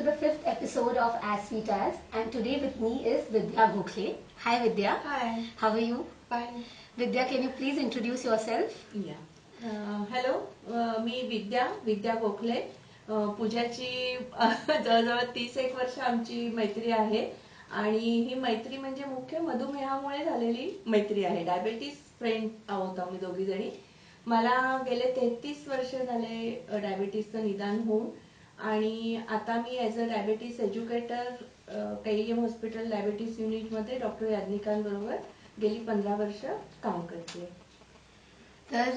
the fifth episode of As Sweet As, and today with me is Vidya Gokhale. Hi Vidya. Hi. How are you? Fine. Vidya, can you please introduce yourself? Yeah. Hello, मी विद्या गोखले. पूजाची जवळजवळ 30 वर्ष आमची मैत्री आहे आणि ही मैत्री म्हणजे मुख्य मधुमेहामुळे झालेली मैत्री आहे. डायबिटीस फ्रेंड आहोत आम्ही दोघी जणी. मला गेले 33 वर्ष झाले डायबिटीसचं निदान होऊन आणि आता मी as a diabetes educator KEM hospital diabetes युनिटमध्ये डॉक्टर याज्ञिकांबरोबर गेली 15 वर्ष काम करते. तर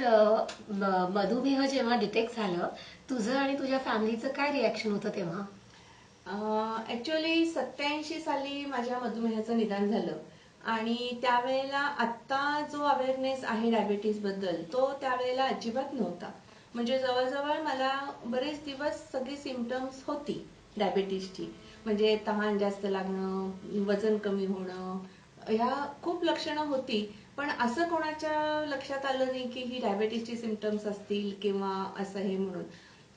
मधुमेह जेव्हा डिटेक्ट झालं, तुझं आणि तुझ्या फॅमिलीचं काय रिॲक्शन होतं तेव्हा? ऍक्च्युअली 87 साली माझ्या मधुमेहाचं निदान झालं आणि त्यावेळेला आत्ता जो अवेअरनेस आहे डायबिटीस बद्दल तो त्यावेळेला अजिबात नव्हता. म्हणजे जवळजवळ मला बरेच दिवस सगळी सिम्पटम्स होती डायबिटीसची. म्हणजे तहान जास्त लागणं, वजन कमी होणं, ह्या खूप लक्षणं होती. पण असं कोणाच्या लक्षात आलं नाही की ही डायबिटीसची सिम्पटम्स असतील किंवा असं हे म्हणून.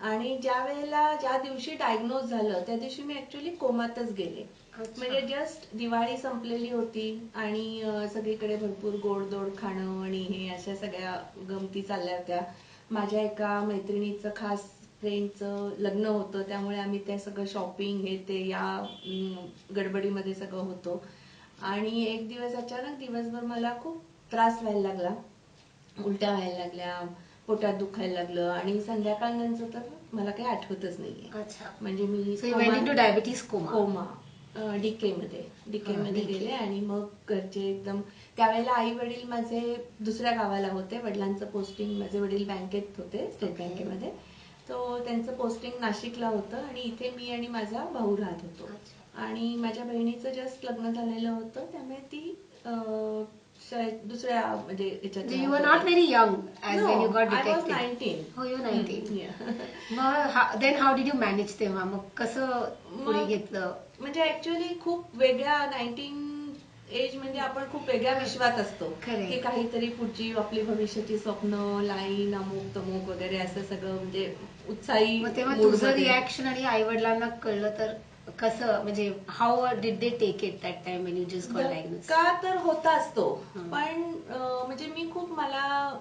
आणि ज्या दिवशी डायग्नोज झालं त्या दिवशी मी ऍक्च्युअली कोमातच गेले. म्हणजे जस्ट दिवाळी संपलेली होती आणि सगळीकडे भरपूर गोडधोड खाणं आणि हे अशा सगळ्या गमती चालल्या होत्या. माझ्या एका मैत्रिणीचं खास फ्रेंडचं लग्न होतं त्यामुळे आम्ही ते सगळं शॉपिंग हे ते या गडबडीमध्ये सगळं होतं. आणि एक दिवस अचानक दिवसभर मला खूप त्रास व्हायला लागला, उलट्या व्हायला लागल्या, पोटात दुखायला लागलं आणि संध्याकाळनंतर तर मला काही आठवतच नाहीये. म्हणजे मी डायबिटीस कोमा डीके मध्ये गेले आणि मग घरचे एकदम त्यावेळेला आई वडील माझे दुसऱ्या गावाला होते. वडिलांचं पोस्टिंग, माझे वडील बँकेत होते, स्टेट बँकेमध्ये. तो त्यांचं पोस्टिंग नाशिकला होतं आणि इथे मी आणि माझा भाऊ राहत होतो. आणि माझ्या बहिणीचं जस्ट लग्न झालेलं होतं त्यामुळे ती दुसऱ्या म्हणजे You were not very young as No, when you got I was detected. 19. Oh, you were 19. Yeah. Then how did you manage तेव्हा? मग कसं पुढे घेतलं? म्हणजे ऍक्च्युअली खूप वेगळ्या 19 एज म्हणजे आपण खूप वेगळ्या विश्वात असतो की काहीतरी पुढची आपली भविष्याची स्वप्न, लाईन, अमुक तमुक वगैरे असं सगळं म्हणजे उत्साही. तेव्हा तुझं रिॲक्शन आणि आई वडिलांना कळलं तर कसं, म्हणजे how did they take it that time when you just got diagnose? का तर होताच तो, पण म्हणजे मी खूप मला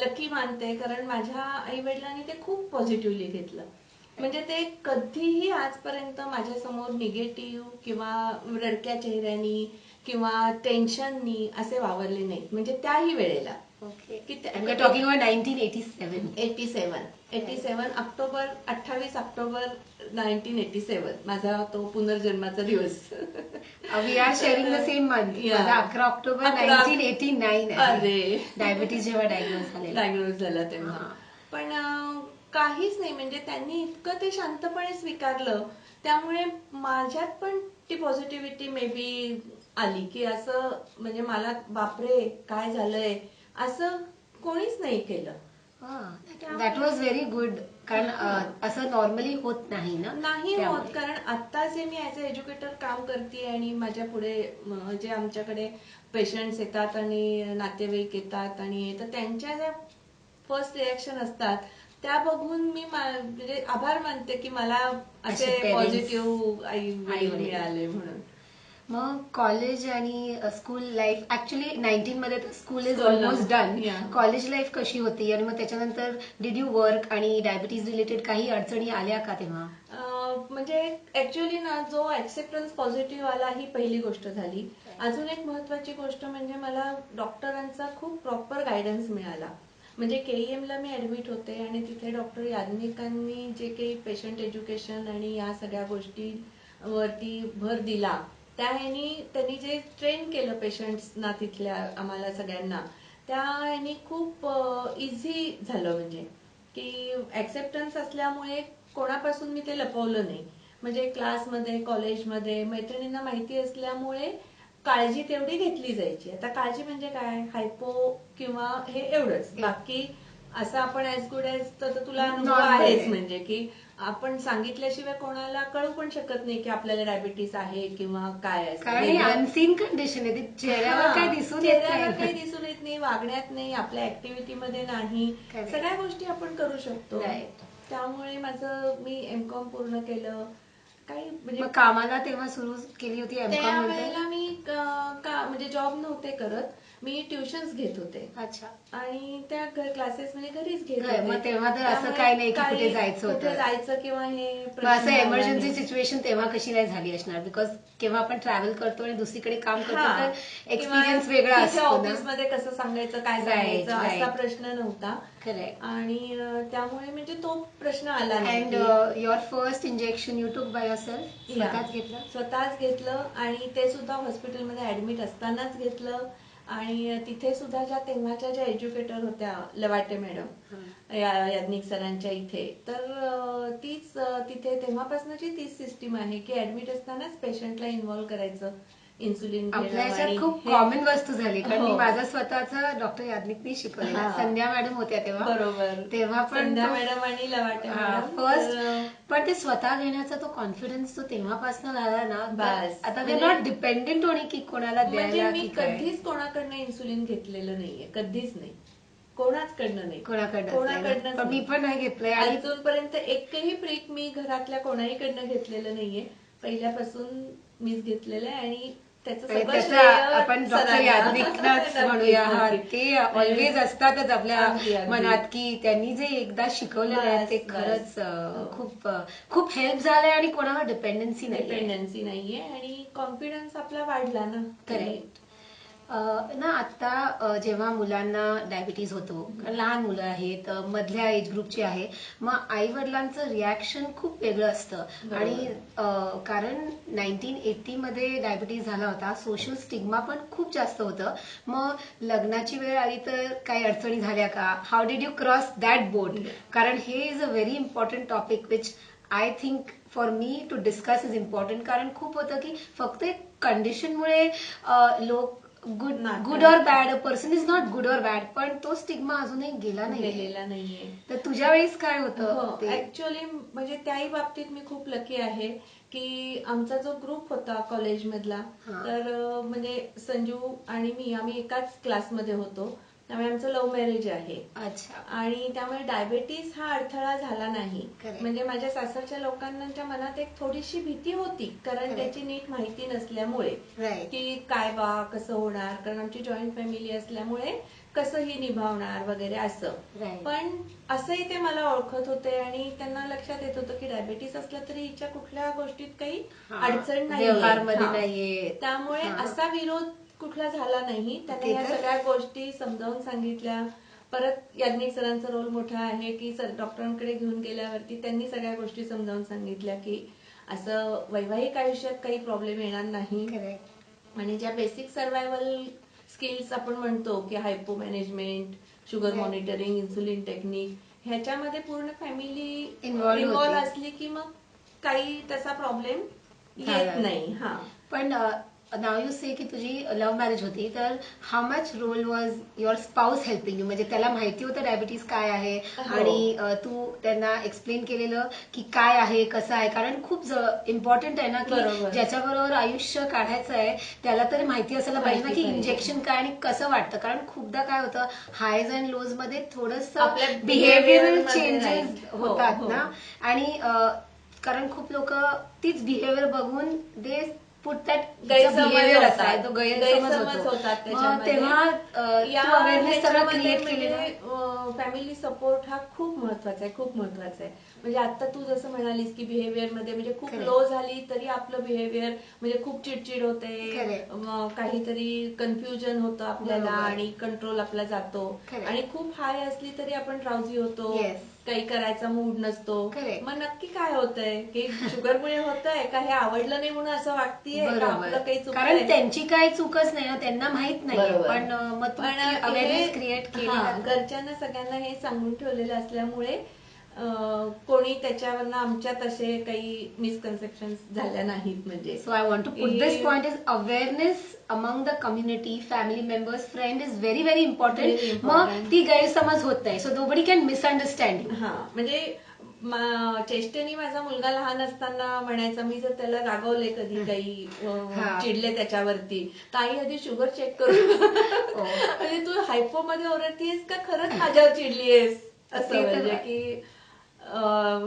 लकी मानते कारण माझ्या आई वडिलांनी ते खूप पॉझिटिव्हली घेतलं. म्हणजे ते कधीही आजपर्यंत माझ्या समोर निगेटिव्ह किंवा रडक्या चेहऱ्यानी किंवा टेन्शननी असे वावरले नाहीत. म्हणजे त्याही वेळेला टॉकिंग अबाउट 87 ऑक्टोबर 28 ऑक्टोबर 1987 माझा तो पुनर्जन्माचा दिवस. We are sharing the same month. 11 October 1989 अरे डायबिटीज जेव्हा डायग्नोज झाला तेव्हा. पण काहीच नाही, म्हणजे त्यांनी इतकं ते शांतपणे स्वीकारलं त्यामुळे माझ्यात पण ती पॉझिटिव्हिटी मे बी आली की असं म्हणजे मला बापरे काय झालंय असं कोणीच नाही केलं. दॅट वॉज व्हेरी गुड, कारण असं नॉर्मली होत नाही ना. नाही होत, कारण आता जे मी ऍज अ एज्युकेटर काम करते आणि माझ्या पुढे जे आमच्याकडे पेशंट्स येतात आणि नातेवाईक येतात आणि तर त्यांच्या ज्या फर्स्ट रिॲक्शन असतात त्या बघून मी म्हणजे आभार मानते की मला असे पॉझिटिव्ह आई वडील मिळाले म्हणून. मग कॉलेज आणि स्कूल लाईफ, ऍक्च्युली 19 मध्ये school is almost done. College life कशी होती आणि मग त्याच्यानंतर डिड यू वर्क आणि डायबिटीज रिलेटेड काही अडचणी आल्या का तेव्हा? म्हणजे ऍक्च्युअली ना जो ऍक्सेप्टन्स पॉझिटिव्ह आला ही पहिली गोष्ट झाली. अजून एक महत्वाची गोष्ट म्हणजे मला डॉक्टरांचा खूप प्रॉपर गायडन्स मिळाला. म्हणजे KEMला मी ऍडमिट होते आणि तिथे डॉक्टर याज्ञिकांनी जे काही पेशंट एज्युकेशन आणि या सगळ्या गोष्टी वरती भर दिला त्यांनी जे ट्रेन केलं पेशंट्सना तिथल्या आम्हाला सगळ्यांना, त्यांनी खूप इझी झालं. म्हणजे की ऍक्सेप्टन्स असल्यामुळे कोणापासून मी ते लपवलं नाही. म्हणजे क्लासमध्ये, कॉलेजमध्ये मैत्रिणींना माहिती असल्यामुळे काळजी तेवढी घेतली जायची. आता काळजी म्हणजे काय, हायपो किंवा हे एवढंच, बाकी असं आपण ऍज गुड ऍज तर तुला अनुभव आहेच. म्हणजे की आपण सांगितल्याशिवाय कोणाला कळू पण शकत नाही की आपल्याला डायबिटीस आहे किंवा काय आहे. अनसीन कंडिशन आहे, चेहऱ्यावर काही दिसून येत नाही, वागण्यात नाही, आपल्या ऍक्टिव्हिटीमध्ये नाही, सगळ्या गोष्टी आपण करू शकतो. त्यामुळे मी MCOM पूर्ण केलं. काही म्हणजे कामाला तेव्हा सुरू केली होती त्यावेळेला मी म्हणजे जॉब नव्हते करत, मी ट्युशन्स घेत होते. अच्छा. आणि त्या क्लासेस म्हणजे घरीच घेत मग होते. तेव्हा तर असं काही नाही की कुठे जायचं होतं. कुठे जायचं किंवा हे असं एमर्जन्सी सिच्युएशन तेव्हा कशी नाही झाली असणार, बिकॉज केव्हा आपण ट्रॅव्हल करतो आणि दुसरीकडे काम करतो तर एक्सपिरियन्स वेगळा असतो. ऑफिसमध्ये कसं सांगायचं काय सांगायचं असा प्रश्न नव्हता. करेक्ट. आणि त्यामुळे म्हणजे तो प्रश्न आला नाही. And your first injection you took by yourself? स्वतःच घेतलं आणि ते सुद्धा हॉस्पिटलमध्ये ऍडमिट असतानाच घेतलं. आणि तिथे सुद्धा तेव्हाच्या ज्या एज्युकेटर होत्या, लवाटे मॅडम, याज्ञिक सरांच्या इथे, तर तीच तिथे तेव्हापासूनची तीच सिस्टीम आहे की ऍडमिट असतानाच पेशंटला इन्व्हॉल्व्ह करायचं, इन्सुलिन आपल्या खूप कॉमन वस्तू झाली. कारण मी माझा स्वतःचा डॉक्टर याज्ञिकनी शिकवलेला, संध्या मॅडम होत्या तेव्हा. बरोबर. तेव्हा पण संध्या मॅडम आणि लवाटे मॅडम फर्स्ट. पण ते स्वतः घेण्याचा तो कॉन्फिडन्स तो तेव्हापासून झाला ना, आता वी नॉट डिपेंडेंट होणे की कोणाला द्यायला. मी कधीच कोणाकडनं इन्सुलिन घेतलेलं नाहीये, कधीच नाही, कोणाचकडनं नाही. कोणाकडनं मी पण नाही घेतलंय. आणि अजूनपर्यंत एकही प्रीक मी घरातल्या कोणाहीकडनं घेतलेलं नाहीये. पहिल्यापासून मीच घेतलेलं आहे आणि त्याचं आपण डॉक्टर याज्ञिकलाच म्हणूया. ते ऑलवेज असतातच आपल्या मनात की त्यांनी जे एकदा शिकवलेलं आहे ते खरंच खूप खूप हेल्प झालंय आणि कोणावर डिपेंडन्सी नाहीये आणि कॉन्फिडन्स आपला वाढला ना. करेक्ट. ना आता जेव्हा मुलांना डायबिटीज होतो, लहान मुलं आहेत, मधल्या एज ग्रुपची आहे, मग आई वडिलांचं रिॲक्शन खूप वेगळं असतं. आणि कारण 1980 मध्ये डायबिटीज झाला होता, सोशल स्टिग्मा पण खूप जास्त होतं. मग लग्नाची वेळ आली तर काही अडचणी झाल्या का? How did you cross that board? कारण हे is a very important topic which I think for me to discuss is important. कारण खूप होतं की फक्त एक कंडिशनमुळे लोक good or bad, a person is not good or bad, पण तो स्टिग्मा अजूनही गेलेला नाहीये. तर तुझ्या वेळेस काय होतं? ऍक्च्युअली म्हणजे त्याही बाबतीत मी खूप लकी आहे की आमचा जो ग्रुप होता कॉलेजमधला, तर म्हणजे संजू आणि मी, आम्ही एकाच क्लासमध्ये होतो. त्यामुळे आमचं लव्ह मॅरेज आहे. अच्छा. आणि त्यामुळे डायबिटीस हा अडथळा झाला नाही. म्हणजे माझ्या सासरच्या लोकांच्या मनात एक थोडीशी भीती होती, कारण त्याची नीट माहिती नसल्यामुळे की काय बा कसं होणार, कारण आमची जॉईंट फॅमिली असल्यामुळे कसंही निभावणार वगैरे असं. पण असंही ते मला ओळखत होते आणि त्यांना लक्षात येत होतं की डायबिटीस असलं तरी हिच्या कुठल्या गोष्टीत काही अडचण नाहीये. त्यामुळे असा विरोध कुठला झाला नाही. त्यांना या सगळ्या गोष्टी समजावून सांगितल्या. परत याज्ञिक सरांचा रोल मोठा आहे की डॉक्टरांकडे घेऊन गेल्यावरती त्यांनी सगळ्या गोष्टी समजावून सांगितल्या की असं वैवाहिक आयुष्यात काही प्रॉब्लेम येणार नाही. आणि ज्या बेसिक सर्व्हायव्हल स्किल्स आपण म्हणतो की हायपो management, sugar monitoring, insulin technique, ह्याच्यामध्ये पूर्ण फॅमिली इन्व्हॉल्व्ह असली की मग काही तसा प्रॉब्लेम येत नाही. पण नाव यू से की तुझी लव्ह मॅरेज होती, तर how much role was your spouse helping you? म्हणजे त्याला माहिती होतं डायबिटीज काय आहे आणि तू त्यांना एक्सप्लेन केलेलं की काय आहे कसं आहे? कारण खूप इम्पॉर्टंट आहे ना की ज्याच्याबरोबर आयुष्य काढायचं आहे त्याला तरी माहिती असायला पाहिजे ना की इंजेक्शन काय आणि कसं वाटतं. कारण खूपदा काय होतं, हायज अँड लोज मध्ये थोडंसं बिहेव्हिअरल चेंजेस होतात ना. आणि कारण खूप लोक तीच बिहेवियर बघून दे पुट दॅट बिहेवियर असाय, तो गैरसमज होतात. तेव्हा अवेअरनेस सगळं क्रिएट केलेलं. फॅमिली सपोर्ट हा खूप महत्वाचा आहे. म्हणजे आता तू जसं म्हणालीस की बिहेवियर मध्ये म्हणजे खूप लो झाली तरी आपलं बिहेवियर म्हणजे खूप चिडचिड होते, काहीतरी कन्फ्युजन होतं आपल्याला आणि कंट्रोल आपला जातो. आणि खूप हाय असली तरी आपण ड्राउझी होतो, काही करायचा मूड नसतो. मग नक्की काय होतंय की शुगरमुळे होतंय का, हे आवडलं नाही म्हणून असं वागतीये का, आपलं काही चूक? कारण त्यांची काही चूकच नाही ना, त्यांना माहित नाही. पण अवेअरनेस क्रिएट केली, घरच्यांना सगळ्यांना हे सांगून ठेवलेलं असल्यामुळे कोणी त्याच्यावरनं आमच्यात असे काही मिसकन्सेप्शन झाल्या नाहीत. म्हणजे so I want to put this point is awareness among the community, family members, friend is very very important. मग ती गैरसमज होत नाही, so nobody can misunderstand you. म्हणजे चेष्टेने माझा मुलगा लहान असताना म्हणायचा, मी जर त्याला रागवले कधी काही चिडले त्याच्यावरती, ताई आधी शुगर चेक करू. म्हणजे तू हायपो मध्ये ओरडतीयस का खरंच माझ्यावर चिडलीयस असं. म्हणजे की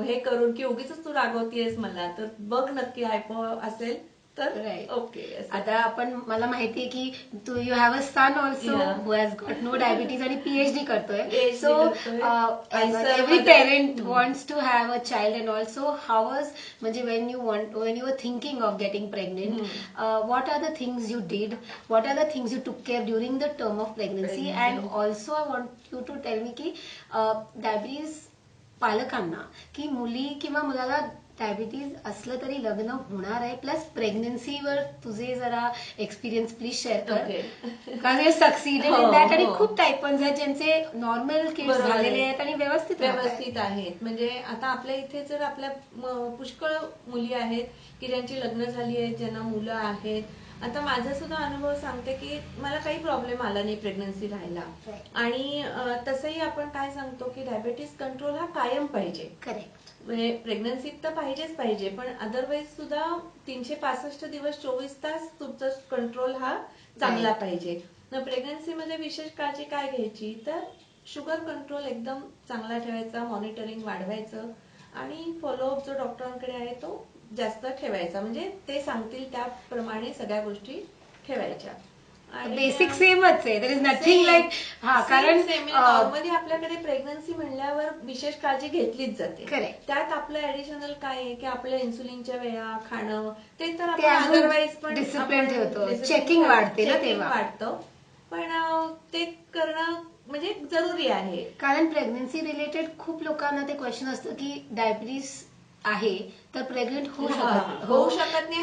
हे करून की उगीच तू रागवतीयस मला, तर बघ नक्की हायपो असेल तर ओके. आता आपण मला माहितीये की तू you have a son also who has got no diabetes आणि पीएचडी करतोय. So every parent wants to have a child and also how's म्हणजे when you were thinking of getting pregnant, what are the things you did, what are the things you took care during the term of pregnancy, and also I want you to tell me की diabetes पालकांना की मुली किंवा मुलाला diabetes असलं तरी लग्न होणार आहे, प्लस प्रेग्नन्सीवर तुझे जरा एक्सपिरियन्स प्लीज शेअर कर, कारण यू सक्सीडेड इन दॅट. आणि खूप टाईप पण आहेत ज्यांचे नॉर्मल किड्स झालेले आहेत आणि व्यवस्थित आहेत. म्हणजे आता आपल्या इथे जर आपल्या पुष्कळ मुली आहेत की ज्यांची लग्न झाली आहेत, ज्यांना मुलं आहेत. आता माझा सुद्धा अनुभव सांगते की मला काही प्रॉब्लेम आला नाही प्रेग्नन्सी राहायला. आणि तसंही आपण काय सांगतो की डायबिटीस कंट्रोल हा कायम पाहिजे. करेक्ट. म्हणजे प्रेग्नन्सीत तर पाहिजे, पण अदरवाईज सुद्धा 365 दिवस 24 तास तुमचा कंट्रोल हा चांगला पाहिजे. प्रेग्नन्सीमध्ये विशेष काळजी काय घ्यायची, तर शुगर कंट्रोल एकदम चांगला ठेवायचा, मॉनिटरिंग वाढवायचं आणि फॉलोअप जो डॉक्टरांकडे आहे तो जास्त ठेवायचा. म्हणजे ते सांगतील त्याप्रमाणे सगळ्या गोष्टी ठेवायच्या. बेसिक सेमच आहे, देयर इज नथिंग लाईक. कारण नॉर्मली आपल्याकडे प्रेग्नन्सी म्हणल्यावर विशेष काळजी घेतलीच जाते. त्यात आपलं ऍडिशनल काय आहे की आपल्या इन्सुलिनच्या वेळा, खाणं, ते तर आपण अदरवाईज पण डिसिप्लिन ठेवतो, चेकिंग वाढते ना तेव्हा वाढतं, पण ते करणं म्हणजे जरुरी आहे. कारण प्रेग्नन्सी रिलेटेड खूप लोकांना ते क्वेश्चन असतं की डायबिटीस आहे तर प्रेग्नेंट होऊ शकत नाही,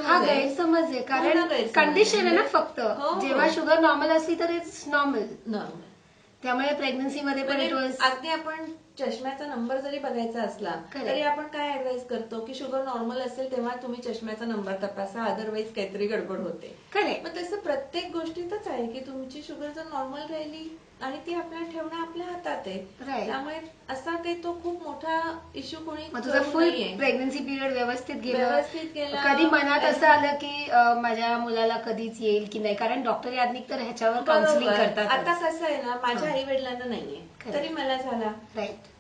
हा गैरसमज आहे. कारण कंडिशन आहे ना फक्त. जेव्हा शुगर नॉर्मल असली तर इट्स नॉर्मल. त्यामुळे प्रेग्नन्सीमध्ये पण इट वॉज. अगदी आपण चष्म्याचा नंबर जरी बघायचा असला तरी आपण काय ऍडवाइस करतो की शुगर नॉर्मल असेल तेव्हा तुम्ही चष्म्याचा नंबर तपासा, अदरवाईज काहीतरी गडबड होते. मग तसं प्रत्येक गोष्टीतच आहे की तुमची शुगर जर नॉर्मल राहिली आणि ती आपल्याला ठेवणं आपल्या हातात आहे. त्यामुळे असा काही तो खूप मोठा इश्यू कोणी फुल प्रेग्नन्सी पिरियड व्यवस्थित गेला. कधी मनात असं आलं की माझ्या मुलाला कधीच येईल की नाही, कारण डॉक्टर याज्ञिक तर ह्याच्यावर काउन्सिलिंग करतात. आता कसं आहे ना, माझ्या आई वडिलांना नाहीये तरी मला झाला.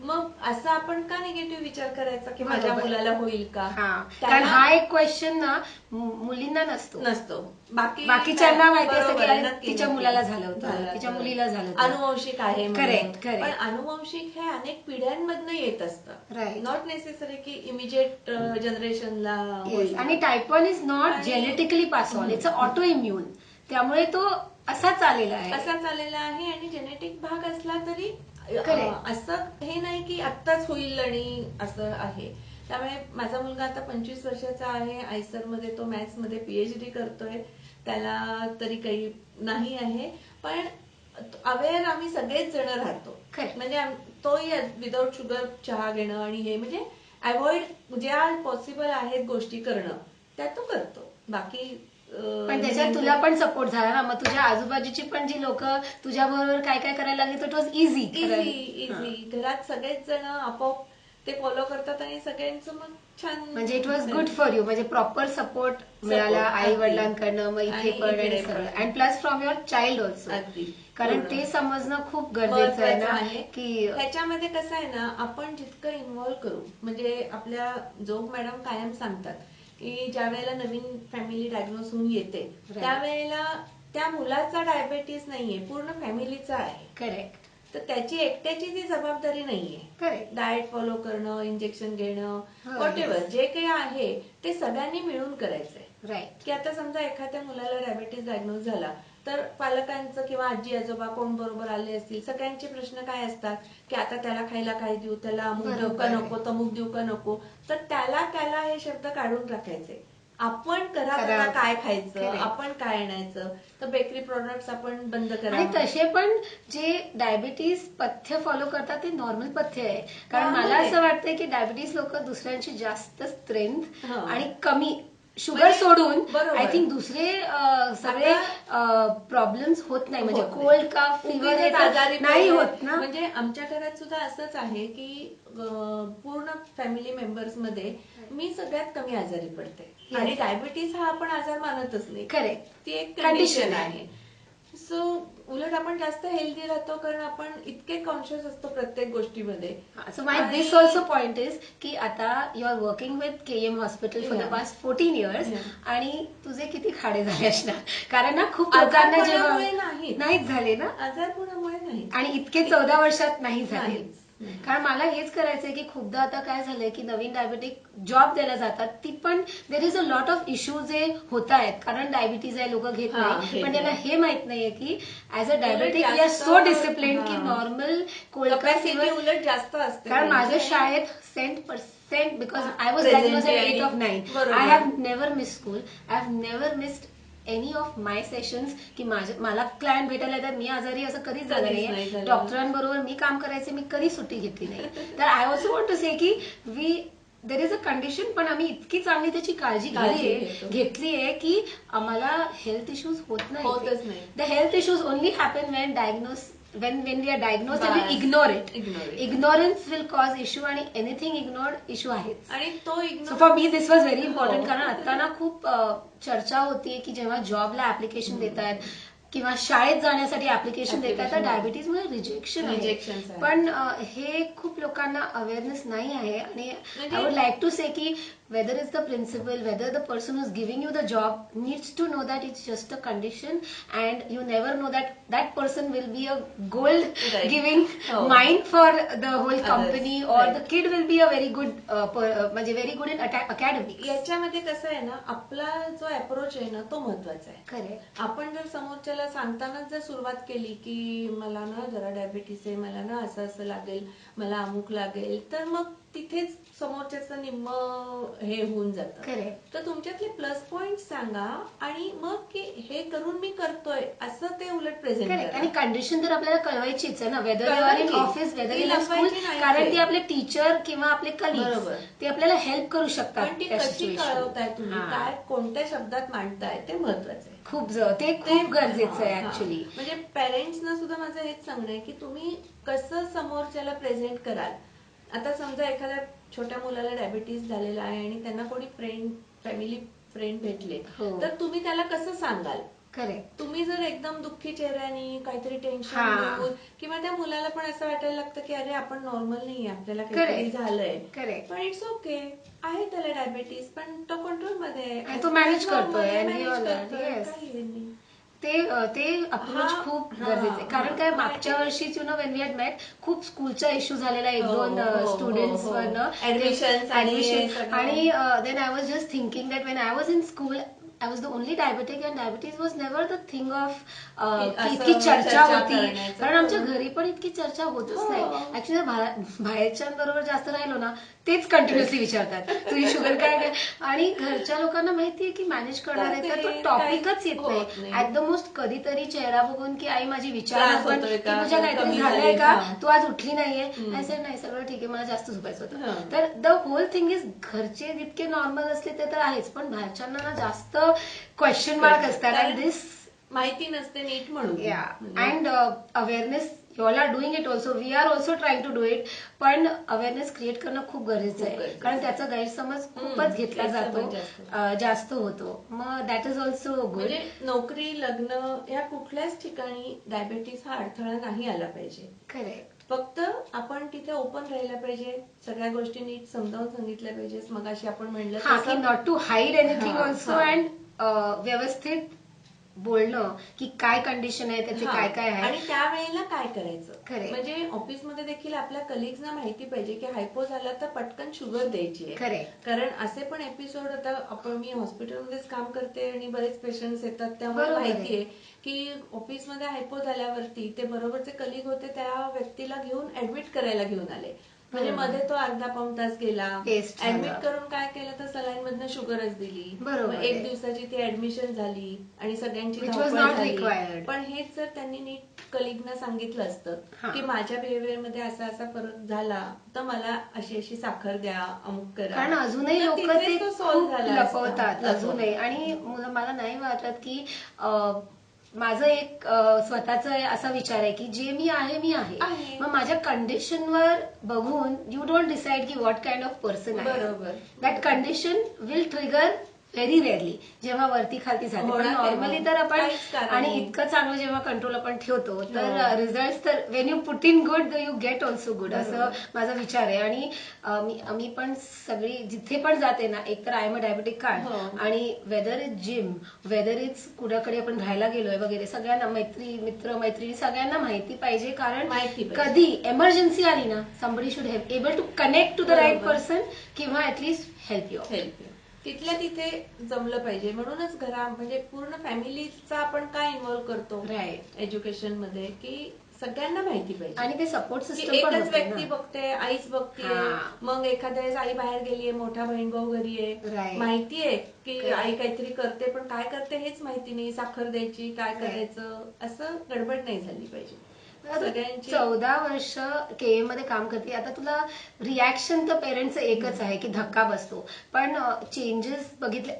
मग असं आपण का निगेटिव्ह विचार करायचा की माझ्या मुलाला होईल का. कारण हा एक क्वेश्चन ना मुलींना नसतो. बाकीच्यांना माहिती असतं की तिच्या मुलाला झालं होतं, तिच्या मुलीला झालं होतं, अनुवंशिक आहे. करेक्ट. पण अनुवंशिक हे अनेक पिढ्यांमधनं येत असतं, नॉट नेसेसरी की इमिजिएट जनरेशनला. आणि type 1 is not genetically pass on, it's auto immune. त्यामुळे तो असाच आलेला आहे आणि जेनेटिक भाग असला तरी असं हे नाही की आत्ताच होईल आणि असं आहे. त्यामुळे माझा मुलगा आता 25 वर्षाचा आहे, आयसरमध्ये तो मॅथ्समध्ये पीएचडी करतोय. त्याला तरी काही नाही आहे, पण अवेअर आम्ही सगळेच जण राहतो. म्हणजे तोही विदाऊट शुगर चहा घेणं आणि हे म्हणजे अवॉइड ज्या पॉसिबल आहेत गोष्टी करणं त्या तो करतो. बाकी पण त्याच्यात तुला पण सपोर्ट झाला ना, मग तुझ्या आजूबाजूची पण जी लोक तुझ्या बरोबर काय काय करायला लागली, इट वॉज इझी. घरात सगळेच जण आपोआप ते फॉलो करतात आणि सगळ्यांचं मग छान. म्हणजे it was good for you, म्हणजे प्रॉपर सपोर्ट मिळाला आई वडिलांकडनं, मग इथे पण आणि सगळं, and plus from your child also. कारण ते समजणं खूप गरजेचं आहे ना की ह्याच्यामध्ये कसं आहे ना, आपण जितकं इन्व्हॉल्व्ह करू. म्हणजे आपल्या जोग मॅडम कायम सांगतात की ज्या वेळेला नवीन फॅमिली डायग्नोस होऊन येते त्यावेळेला त्या मुलाचा डायबेटीस नाहीये, पूर्ण फॅमिलीचा आहे. करेक्ट. तर त्याची एकट्याची ती जबाबदारी नाहीये. डाएट फॉलो करणं, इंजेक्शन घेणं, व्हॉटेवर जे काही आहे ते सगळ्यांनी मिळून करायचंय. राईट. की आता समजा एखाद्या मुलाला डायबेटीस डायग्नोज झाला तर पालकांचं किंवा आजी आजोबा कोण बरोबर आले असतील, सगळ्यांचे प्रश्न काय असतात की आता त्याला खायला काय देऊ, त्याला अमुक देऊ का नको, तमुक देऊ का नको. तर त्याला हे शब्द काढून टाकायचे. आपण करा काय खायचं, आपण काय आणायचं, तर बेकरी प्रोडक्ट्स आपण बंद करा. आणि तसे पण जे डायबिटीस पथ्य फॉलो करतात ते नॉर्मल पथ्य आहे. कारण मला असं वाटतंय की डायबिटीस लोक दुसऱ्यांची जास्त स्ट्रेंथ आणि कमी शुगर सोडून आय थिंक दुसरे सगळे प्रॉब्लेम्स होत नाही. म्हणजे कोल्ड काफ फीवर आजारी नाही होत ना. म्हणजे आमच्या घरात सुद्धा असंच आहे की पूर्ण फॅमिली मेंबर्स मध्ये मी सगळ्यात कमी आजारी पडते आणि डायबिटीस हा आपण आजार मानतच नाही. करेक्ट. ती एक कंडिशन आहे. सो सो उलट आपण जास्त हेल्दी राहतो कारण आपण इतके कॉन्शियस असतो प्रत्येक गोष्टीमध्ये. So my this also point is की आता you are working with KM hospital for the past 14 years आणि तुझे किती खाडे झाले असणार, कारण ना खूप लोकांना जेव्हा नाहीच झाले ना, आजारपणामुळे नाही, आणि इतके 14 वर्षात नाही झाले. कारण मला हेच करायचंय की खूपदा आता काय झालंय की नवीन डायबेटिक जॉब द्यायला जातात, ती पण there is a lot of issue जे होत आहेत, कारण डायबिटीज आहे, लोक घेत नाही, पण त्यांना हे माहित नाहीये की as a diabetic we are so discipline की नॉर्मल कोल्ड फीवर उलट जास्त असते. कारण माझं शाळेत सेंट because I was diagnose at 8 of 9. I have never miss school, I have never missed any of my sessions की मला क्लायंट भेटायला येतात, मी आजारी असं कधीच झालं नाहीये. डॉक्टरांबरोबर मी काम करायचे, मी कधी सुट्टी घेतली नाही. तर आय ऑल्सो वॉन्ट टू से की देर इज अ कंडिशन, पण आम्ही इतकी चांगली त्याची काळजी घेतली आहे की आम्हाला हेल्थ इश्यूज होत नाही. The health issues only happen when we are diagnosed and we ignore it. Ignorance will cause issue आणि anything ignored issue आहेच. आणि तो so for me this was very important, कारण आता ना खूप चर्चा होती की जेव्हा जॉबला ऍप्लिकेशन देतात किंवा शाळेत जाण्यासाठी ऍप्लिकेशन देतात तर डायबिटीज मध्ये रिजेक्शन आहे. पण हे खूप लोकांना अवेअरनेस नाही आहे. आणि आय वुड लाईक टू से की whether it's the principal, whether the person who's giving you the job needs to know that it's just a condition, and you never know that that person will be a gold giving mine for the whole company, or the kid will be a very good म्हणजे very good in academics. याच्यामध्ये कसं आहे ना, आपला जो approach आहे ना तो महत्वाचा आहे. करेक्ट. आपण जर समोरच्याला सांगतानाच जर सुरुवात केली की मला ना जरा डायबिटीस आहे, मला ना असं असं लागेल, मला अमुक लागेल, तर मग तिथेच समोरच्याचं निम्म हे होऊन जातं. तर तुमच्यातले प्लस पॉइंट सांगा आणि मग की हे करून मी करतोय असं ते उलट प्रेझेंट करा. आणि कंडिशन तर आपल्याला कळवायचीच आहे ना, whether you are in office, whether in school, कारण ते आपले टीचर किंवा आपले कलीग्स ते आपल्याला हेल्प करू शकतात. पण ती कशी कळवताय तुम्ही, काय कोणत्या शब्दात मांडताय ते महत्वाचं आहे. ते खूप गरजेचं आहे ऍक्च्युली. म्हणजे पेरेंट्सना सुद्धा माझं हेच सांगणं आहे की तुम्ही कसं समोरच्याला प्रेझेंट कराल. आता समजा एखाद्या छोट्या मुलाला डायबिटीस झालेला आहे आणि त्यांना कोणी फॅमिली फ्रेंड भेटले, तर तुम्ही त्याला कसं सांगाल. करेक्ट. तुम्ही जर एकदम दुःखी चेहऱ्याने काहीतरी टेन्शन किंवा त्या मुलाला पण असं वाटायला लागतं की अरे आपण नॉर्मल नाहीये, आपल्याला काहीतरी झालंय, पण इट्स ओके, आहे त्याला डायबिटीस पण तो कंट्रोल मध्ये आहे, तो मॅनेज करतोय. ते अप्रोच खूप गरजेचं आहे. कारण काय मागच्या वर्षीच वेन वी हॅड मेट खूप स्कूलचा इश्यू झालेला 1-2 स्टुडंट्स वरनं ऍडमिशन, आणि then I was just thinking that when I was in school I was the only diabetic and diabetes was never the thing of इतकी चर्चा होती, कारण आमच्या घरी पण इतकी चर्चा होतच नाही. ऍक्च्युली बाहेरच्यांबरोबर जास्त राहिलो ना तेच कंटिन्युअसली विचारतात तुझी शुगर काय, आणि घरच्या लोकांना माहितीये की मॅनेज करणार आहे, तर तो टॉपिकच येत नाही. ऍट द मोस्ट कधीतरी चेहरा बघून की आई माझी विचारणार पण की तुझ्या काहीतरी झालंय का, तू आज उठली नाहीये, नाही सगळं ठीक आहे, मला जास्त झोपायचं होतं. तर द होल थिंग इज घरचे जितके नॉर्मल असले ते तर आहेच, पण बाहेरच्यांना ना जास्त क्वेश्चन मार्क असतात. अँड दिस माहिती नसते नीट म्हणून. And awareness you all are doing it also, we are also trying to do it, पण अवेअरनेस क्रिएट करणं खूप गरजेचं आहे, कारण त्याचा गैरसमज खूपच घेतला जातो, जास्त होतो. मग दॅट इज ऑल्सो गुड. म्हणजे नोकरी, लग्न या कुठल्याच ठिकाणी डायबिटीस हा अडथळा नाही आला पाहिजे. करेक्ट. फक्त आपण तिथे ओपन राहिलं पाहिजे, सगळ्या गोष्टी नीट समजावून सांगितल्या पाहिजे. मग अशी आपण म्हणलं not to hide anything also, and व्यवस्थित बोलणं की काय कंडिशन आहे, त्याचे काय काय आहे आणि त्यावेळेला काय करायचं. म्हणजे ऑफिसमध्ये देखील आपल्या कलिग्सना माहिती पाहिजे की हायपो झाला तर पटकन शुगर द्यायची आहे. कारण असे पण एपिसोड आता मी हॉस्पिटलमध्येच काम करते आणि बरेच पेशंट्स येतात, त्यामुळे माहितीये की ऑफिसमध्ये हायपो झाल्यावरती ते बरोबरचे कलिग होते, त्या व्यक्तीला घेऊन ऍडमिट करायला घेऊन आले. म्हणजे मध्ये तो अर्धा पाऊण तास गेला, ऍडमिट करून काय केलं तर सलाईन मधनं शुगरच दिली. एक दिवसाची ती ऍडमिशन झाली आणि सगळ्यांची धावपळ झाली. पण हेच जर त्यांनी नीट कलिगना सांगितलं असतं की माझ्या बिहेवियर मध्ये असा असा फरक झाला तर मला अशी अशी साखर द्या, अमुक करा, कारण अजूनही लोक ते खूप लपवतात अजूनही. आणि मला नाही वाटत की माझं एक स्वतःच असा विचार आहे की जे मी आहे, मग माझ्या कंडिशनवर बघून यू डोंट डिसाइड की व्हॉट काइंड ऑफ पर्सन आहे. बरोबर. That condition will trigger very rarely जेव्हा वरती खालती जाते, पण नॉर्मली तर आपण आणि इतकं चांगलं जेव्हा कंट्रोल आपण ठेवतो तर रिझल्ट तर Wien you put in good you get also good, असं माझा विचार आहे. आणि मी पण सगळी जिथे पण जाते ना, एक तर I am a diabetic card, आणि whether is gym, whether is कुणाकडे आपण राहायला गेलोय वगैरे, सगळ्यांना मित्र मैत्रिणी सगळ्यांना माहिती पाहिजे, कारण कधी एमर्जन्सी आली ना, somebody should have able to connect to the right person किंवा ऍटलीस्ट हेल्प यू. तिथल्या तिथे जमलं पाहिजे. म्हणूनच म्हणजे पूर्ण फॅमिलीचा आपण काय इन्व्हॉल्व्ह करतो एज्युकेशन मध्ये, की सगळ्यांना माहिती पाहिजे. आणि ते सपोर्ट सिस्टम एकच व्यक्ती बघते, आईच बघतीये, मग एखाद्या वेळेस आई बाहेर गेलीये, मोठा बहीण भाऊ घरी आहे, माहितीये की आई काहीतरी करते, पण काय करते हेच माहिती नाही, साखर द्यायची काय करायचं, असं गडबड नाही झाली पाहिजे. 14 वर्ष केएम मध्ये काम करते, आता तुला रिॲक्शन तर पेरेंट्सचं एकच आहे की धक्का बसतो, पण चेंजेस बघितले,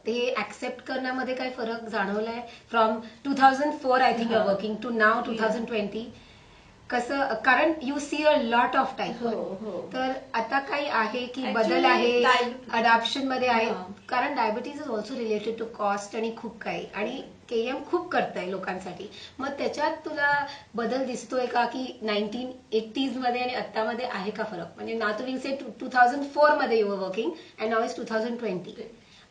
ते ऍक्सेप्ट करण्यामध्ये काय फरक जाणवलाय from 2004 I think you are working to now 2020? कसं, कारण you see a lot of typhoid, तर आता काही आहे की बदल आहे अडॉप्शन मध्ये आहे? कारण diabetes is also related to cost आणि खूप काही, आणि केएम खूप करताय लोकांसाठी, मग त्याच्यात तुला बदल दिसतोय का, की 1980s मध्ये आणि आत्तामध्ये आहे का फरक? म्हणजे ना तर विल से 2004 मध्ये you were working and now is 2020.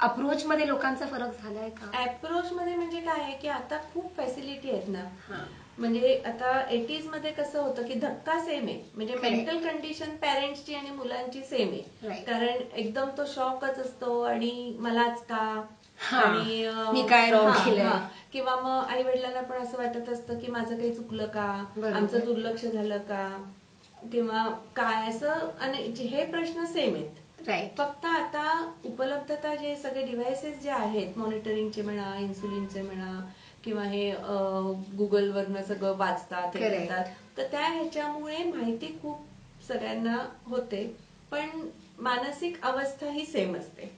Approach मध्ये लोकांचा फरक झालाय का? अप्रोच मध्ये म्हणजे काय आहे की आता खूप फॅसिलिटी आहेत ना, म्हणजे आता 80s मध्ये कसं होतं की धक्का सेम आहे, म्हणजे मेंटल कंडिशन पेरेंट्सची आणि मुलांची सेम आहे, कारण एकदम तो शॉकच असतो आणि मलाच का, आणि मी काय रॉंग केलंय, किंवा मग आई वडिलांना पण असं वाटत असतं की माझं काही चुकलं का, आमचं दुर्लक्ष झालं का, किंवा काय, असं, आणि हे प्रश्न सेम आहेत. फक्त आता उपलब्धता जे सगळे डिव्हाइसेस जे आहेत, मॉनिटरिंगचे म्हणा, इन्सुलिनचे म्हणा, किंवा हे गुगलवरनं सगळं वाचतात हे करतात, तर त्या ह्याच्यामुळे माहिती खूप सगळ्यांना होते, पण मानसिक अवस्था ही सेम असते,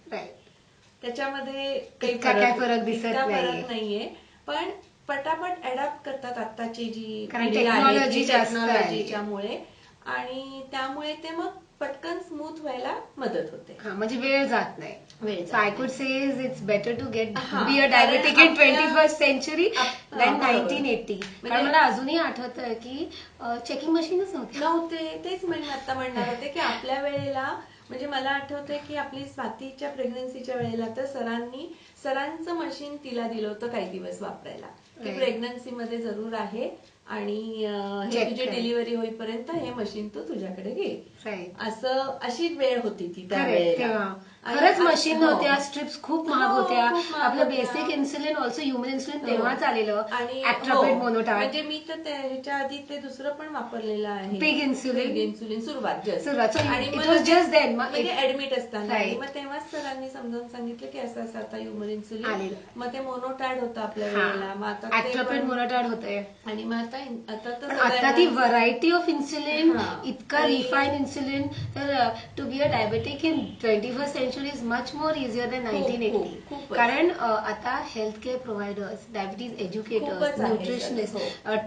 त्याच्यामध्ये काही फरक दिसत नाहीये. पण पटापट अडॉप्ट करतात आत्ताची जी टेक्नॉलॉजीच्यामुळे, आणि त्यामुळे ते मग पटकन स्मूथ व्हायला मदत होते. म्हणजे वेळ जात नाही. So I could say it's better to be a diabetic in 21st century than 1980. कारण मला अजूनही आठवतं की चेकिंग मशीनच नव्हते. तेच मी आता म्हणणार होते की आपल्या वेळेला, म्हणजे मला आठवतंय की आपली स्वातीच्या प्रेग्नन्सीच्या वेळेला तर सरांचं मशीन तिला दिलं होतं काही दिवस वापरायला, की प्रेग्नन्सी मध्ये जरूर आहे आणि तुझी डिलिव्हरी होईपर्यंत हे मशीन तू तुझ्याकडे घे, अशी वेळ होती ती त्यावेळेला. खरंच मशीन नव्हत्या, स्ट्रिप्स खूप महाग होत्या, आपलं basic insulin also human insulin तेव्हाच आलेलं, आणि ऍक्ट्रोपिड मोनोटार्ड. म्हणजे मी तर ह्याच्या आधी ते दुसरं पण वापरलेलं आहे, पिग इन्सुलिन सुरुवात, आणि इट वॉज जस्ट देन, म्हणजे ऍडमिट असताना, मग तेव्हाच सरांनी समजावून सांगितलं की असं असं आता ह्युमन इन्सुलिन, मग ते मोनोटार्ड होतं आपल्या वेळेला, मग आता ऍक्ट्रोपिड मोनोटार्ड होतंय, आणि मग आता ती व्हरायटी ऑफ इन्सुलिन, इतका रिफाईन इन्सुलिन, तर to be a diabetic in 21st century is much more easier than 1980. कारण आता health care providers, diabetes educators, nutritionist,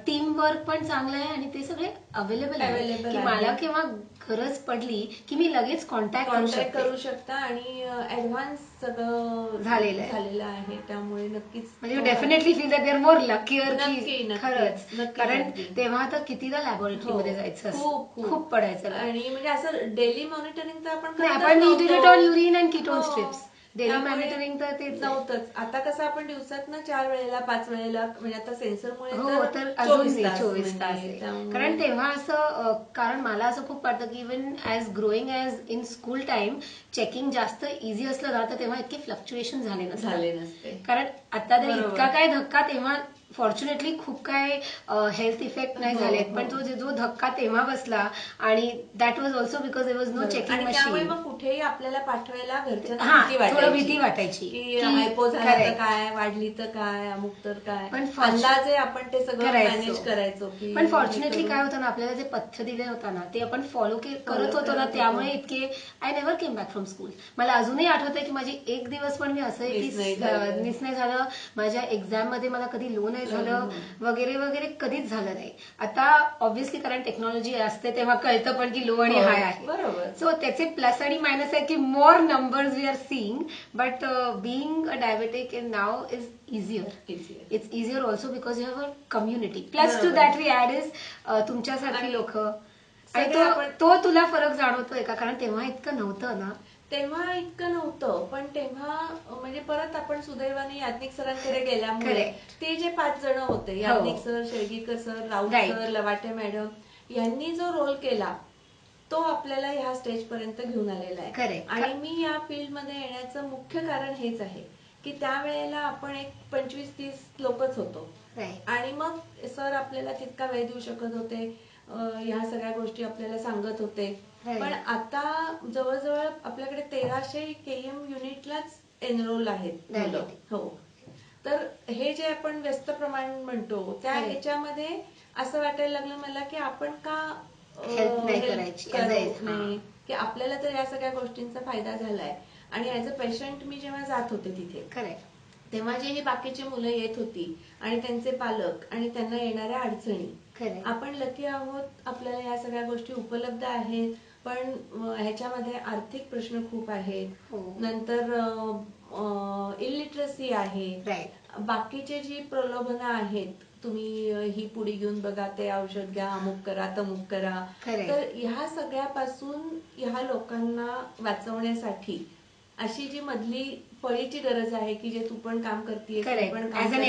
team work पण चांगलं आहे, आणि ते सगळे अवेलेबल आहे की मला केव्हा गरज पडली की मी लगेच कॉन्टॅक्ट करू शकता, आणि ऍडव्हान्स सगळं झालेलं आहे, त्यामुळे नक्कीच, म्हणजे definitely feel that they are more luckier की खरंच, कारण तेव्हा तर कितीदा लॅबोरेटरीमध्ये जायचं, खूप पडायचं, आणि म्हणजे असं डेली मॉनिटरिंग तर आपण urine and ketone strips, daily monitoring तर ते नव्हतंच. आता कसं आपण दिवसात 4 वेळेला 5 वेळेला, म्हणजे आता सेन्सरमुळे तर अजून 24 तास, कारण तेव्हा असं, कारण मला असं खूप वाटतं की even as growing as in school time checking जास्त इझी असलं ना, तर तेव्हा इतके फ्लक्च्युएशन झाले नसते, कारण आता तर इतका काय धक्का, तेव्हा फॉर्च्युनेटली खूप काय हेल्थ इफेक्ट नाही झालेत, पण जो धक्का तेव्हा बसला, आणि that was also because there was no checking machine, त्यामुळे मग कुठेही आपल्याला पाठवायला घरच्यांना थोडं भीती वाटायची की हायपो झाला तर काय, वाढली तर काय, अमुक तर काय, पण अंदाजे आपण ते सगळं मॅनेज करायचो. पण फॉर्च्युनेटली काय होतं ना, आपल्याला जे पथ्य दिले होता ना, ते आपण फॉलो करत होतो ना, त्यामुळे इतके I never came back from school. मला अजूनही आठवतंय की माझी एक दिवस पण मी असं मिस नाही झालं, माझ्या एक्झाम मध्ये मला कधी लो नाही काय झालं वगैरे वगैरे कधीच झालं नाही. आता ऑब्व्हियसली कारण टेक्नॉलॉजी असते तेव्हा कळतं पण की लो आणि हाय आहे. बरोबर. सो त्याचे प्लस आणि मायनस आहे की more numbers we are seeing, but being a diabetic in now is easier. It's easier also because you have a community. Plus to that we add is तुमच्यासारखी लोक. आणि तो तुला फरक जाणवतोय का? कारण तेव्हा इतकं नव्हतं ना. तेव्हा इतकं नव्हतं, पण तेव्हा म्हणजे परत आपण सुदैवाने याज्ञिक सरांकडे गेल्यामुळे ते जे 5 जण होते, Yagnik sir, Shelgikar sir, Raut sir, Lavate madam यांनी जो रोल केला तो आपल्याला ह्या स्टेज पर्यंत घेऊन आलेला आहे. आणि मी या फील्डमध्ये येण्याचं मुख्य कारण हेच आहे की त्यावेळेला आपण एक 25-30 लोकच होतो आणि मग सर आपल्याला तितका वेळ देऊ शकत होते, ह्या सगळ्या गोष्टी आपल्याला सांगत होते. पण आता जवळजवळ आपल्याकडे 1300 केएम युनिटलाच एनरोल आहेत मुलं. हो, तर हे जे आपण व्यस्त प्रमाण म्हणतो त्या ह्याच्यामध्ये असं वाटायला लागलं मला की आपण का हेल्प नाही करायची, की आपल्याला तर या सगळ्या गोष्टींचा फायदा झालाय. आणि ऍज अ पेशंट मी जेव्हा जात होते तिथे तेव्हा जे हे बाकीची मुलं येत होती आणि त्यांचे पालक आणि त्यांना येणाऱ्या अडचणी, आपण लकी आहोत, आपल्याला या सगळ्या गोष्टी उपलब्ध आहेत. पण ह्याच्यामध्ये आर्थिक प्रश्न खूप आहेत, नंतर इलिटरसी आहे, बाकीचे जी प्रलोभनं आहेत, तुम्ही ही पुडी घेऊन बघा, ते औषध घ्या, अमुक करा, तमुक करा. तर ह्या सगळ्यापासून ह्या लोकांना वाचवण्यासाठी अशी जी मधली फळीची गरज आहे की जे तू पण काम करतेस, ऍज अन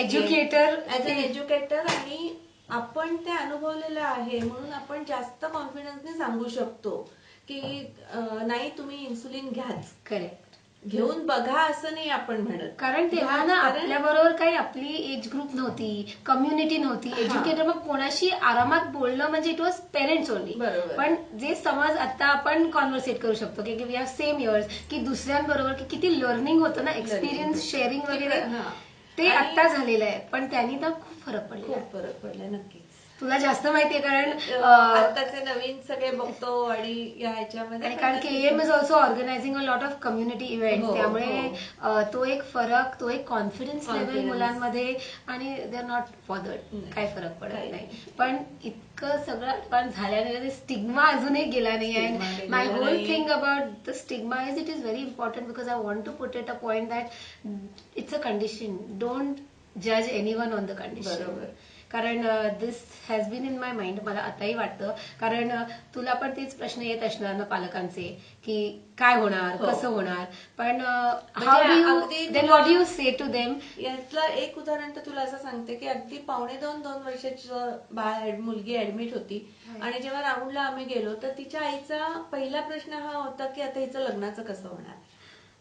एज्युकेटर आणि आपण ते अनुभवलेलं आहे म्हणून आपण जास्त कॉन्फिडन्सने सांगू शकतो की नाही तुम्ही इन्सुलिन घ्याच, घेऊन बघा असं नाही आपण म्हणत. कारण तेव्हा ना आपल्या बरोबर काही आपली एज ग्रुप नव्हती, कम्युनिटी नव्हती, एज्युकेटर, मग कोणाशी आरामात बोलणं म्हणजे इट वॉज पेरेंट्स ओनली. पण जे समज आता आपण कॉन्व्हर्सेट करू शकतो की वी हॅव सेम इयर्स, की दुसऱ्यांबरोबर की किती लर्निंग होतं ना, एक्सपिरियन्स शेअरिंग वगैरे, ते आता झालेलं आहे. पण त्यांनी तर खूप फरक पडला. नक्कीच तुला जास्त माहितीये कारण आताचे नवीन सगळे बघतो आणि या ह्याच्यामध्ये, कारण KM is also organizing a lot of community event, त्यामुळे तो एक फरक, तो एक कॉन्फिडन्स लेवल मुलांमध्ये, आणि दे आर नॉट बॉदर्ड, काय फरक पडत नाही. पण इतकं सगळं पण झाल्याने स्टिग्मा अजूनही गेला नाही आहे. My whole thing about the stigma is it is very important because I want to put it a point that it's a condition, don't जज एनीवन ऑन द कंडिशन. कारण this has been in my mind, मला आताही वाटतं. कारण तुला पण तेच प्रश्न येत असणार ना पालकांचे की काय होणार, कसं होणार, पण how do you then what do you say to them. यातलं एक उदाहरण तर तुला असं सांगते की अगदी 2.5 वर्षाची मुलगी ऍडमिट होती आणि जेव्हा राऊंडला आम्ही गेलो तर तिच्या आईचा पहिला प्रश्न हा होता की आता हिचं लग्नाचं कसं होणार.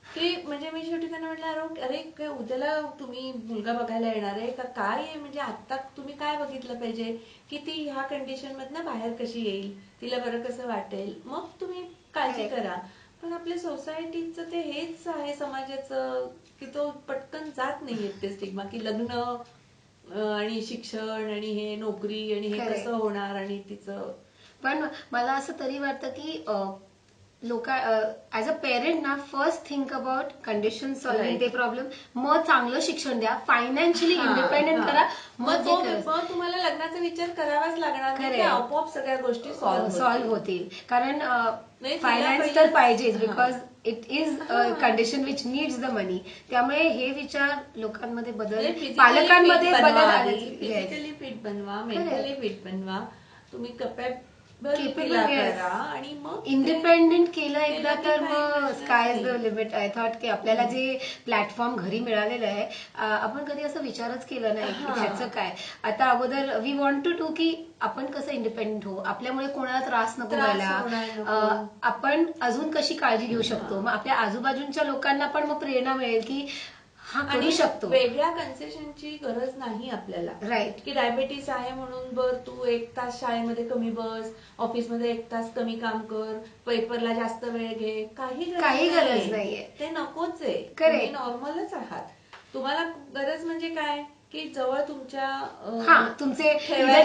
की म्हणजे मी शेवटी त्यांना म्हटलं, अरे उद्याला तुम्ही मुलगा बघायला येणार आहे का काय आहे, म्हणजे आता तुम्ही काय बघितलं पाहिजे की ती ह्या कंडिशन मधनं बाहेर कशी येईल, तिला बरं कसं वाटेल, मग तुम्ही काळजी करा. पण आपल्या सोसायटीचं ते हेच आहे, समाजाचं, की तो पटकन जात नाहीये ते स्टिग्मा की लग्न आणि शिक्षण आणि हे नोकरी आणि हे कसं होणार आणि तिचं. पण मला असं तरी वाटतं की लोक ऍज अ पेरेंट ना first think about condition solving ते प्रॉब्लेम, मग चांगलं शिक्षण द्या, फायनान्शियली इंडिपेंडेंट करा, मग तुम्हाला लग्नाचा विचार करावाच लागणार नाही, आपोआप सगळ्या गोष्टी सॉल्व्ह होतील. कारण फायनान्स तर पाहिजेच, because it is a condition which needs the money. त्यामुळे हे विचार लोकांमध्ये बदल, पालकांमध्ये बदल आले. फिजिकली फिट बनवा, मेंटली फिट बनवा, तुम्ही केपेबल करा आणि मग इंडिपेंडेंट केलं एकदा तर मग sky is the limit. I thought की आपल्याला जे प्लॅटफॉर्म घरी मिळालेलं आहे, आपण कधी असं विचारच केला नाही की ह्याचं काय. आता अगोदर वी वॉन्ट टू डू की आपण कसं इंडिपेंडेंट हो, आपल्यामुळे कोणाला त्रास नको व्हायला, आपण अजून कशी काळजी घेऊ शकतो, मग आपल्या आजूबाजूच्या लोकांना पण मग प्रेरणा मिळेल की हा करू शकतो. वेगळ्या कन्सेशनची गरज नाही आपल्याला. राईट. की डायबेटीस आहे म्हणून बर तू 1 तास शाळेमध्ये कमी बस, ऑफिसमध्ये 1 तास कमी काम कर, पेपरला जास्त वेळ घे, काही गरज नाहीये. ते नकोच आहे. तुम्ही नॉर्मलच आहात. तुम्हाला गरज म्हणजे काय की जवळ तुमच्या तुमचे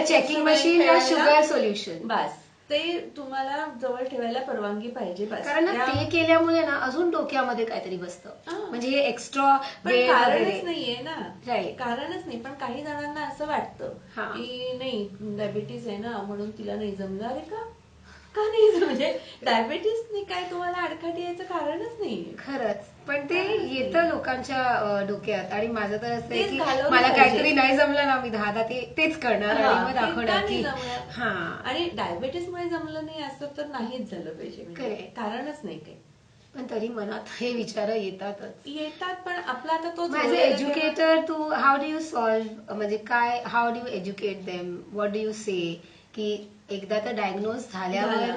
चेकिंग मशीन या शुगर सोल्युशन, बस ते तुम्हाला जवळ ठेवायला परवानगी पाहिजे. कारण ते केल्यामुळे ना अजून डोक्यामध्ये काहीतरी बसतं, म्हणजे हे एक्स्ट्रा कारणच नाहीये ना, कारणच नाही. पण काही जणांना असं वाटतं की नाही डायबिटीस आहे ना म्हणून तिला नाही जमलं. अरे का नाही, म्हणजे डायबिटीसने काय तुम्हाला आडकाठी यायचं कारणच नाहीये. खरंच, पण ते येतं लोकांच्या डोक्यात. आणि माझं तर असं आहे की मला काहीतरी नाही जमलं ना, मी 10 तेच करणार आणि मग दाखवणार की आणि डायबिटीसमुळे जमलं नाही असं तर नाहीच झालं पाहिजे, कारणच नाही काही. पण तरी मनात हे विचार येतात. पण आपला आता तो ॲज अ एज्युकेटर तू हाऊ डू यू सॉल्व्ह, म्हणजे काय, how do you educate them, what do you say, की एकदा तर डायग्नोज झाल्यावर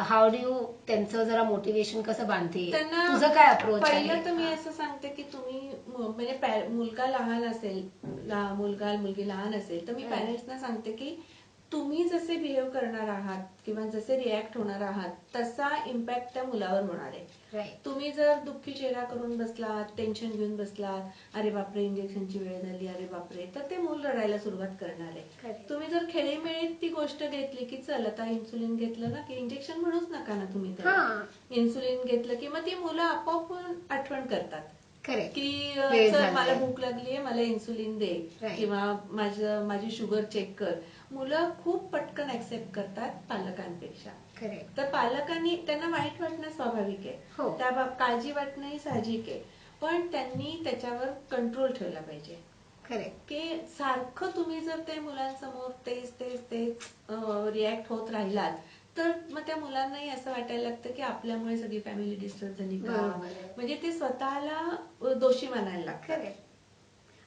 हाऊ डू यू त्यांचं जरा मोटिवेशन कसं बांधते, तुझं काय अप्रोच आहे? पहिलं तर मी असं सांगते की तुम्ही म्हणजे मुलगा लहान असेल, मुलगा मुलगी लहान असेल तर मी पॅरेंट्सना सांगते की तुम्ही जसे बिहेव करणार आहात किंवा जसे रिॲक्ट होणार आहात तसा इम्पॅक्ट त्या मुलावर होणार आहे. तुम्ही जर दुःखी चेहरा करून बसलात, टेन्शन घेऊन बसलात, अरे बापरे इंजेक्शनची वेळ झाली, अरे बापरे, तर ते मूल रडायला सुरुवात करणार आहे. तुम्ही जर खेळीमेळीत ती गोष्ट घेतली की चल आता इन्सुलिन घेतलं ना की इंजेक्शन म्हणूच नका ना तुम्ही त्याला, इन्सुलिन घेतलं की मग ती मुलं आपोआप आठवण करतात की चल मला भूक लागलीये, मला इन्सुलिन दे किंवा माझी शुगर चेक कर. मुलं खूप पटकन ऍक्सेप्ट करतात पालकांपेक्षा. तर पालकांनी, त्यांना वाईट वाटणं स्वाभाविक आहे, त्या काळजी वाटणं ही साहजिक आहे, पण त्यांनी त्याच्यावर कंट्रोल ठेवला पाहिजे. की सारखं तुम्ही जर ते मुलांसमोर तेच तेच तेच रिॲक्ट होत राहिलात तर मग त्या मुलांनाही असं वाटायला लागतं की आपल्यामुळे सगळी फॅमिली डिस्टर्ब झाली का, म्हणजे ते स्वतःला दोषी मानायला लागतात.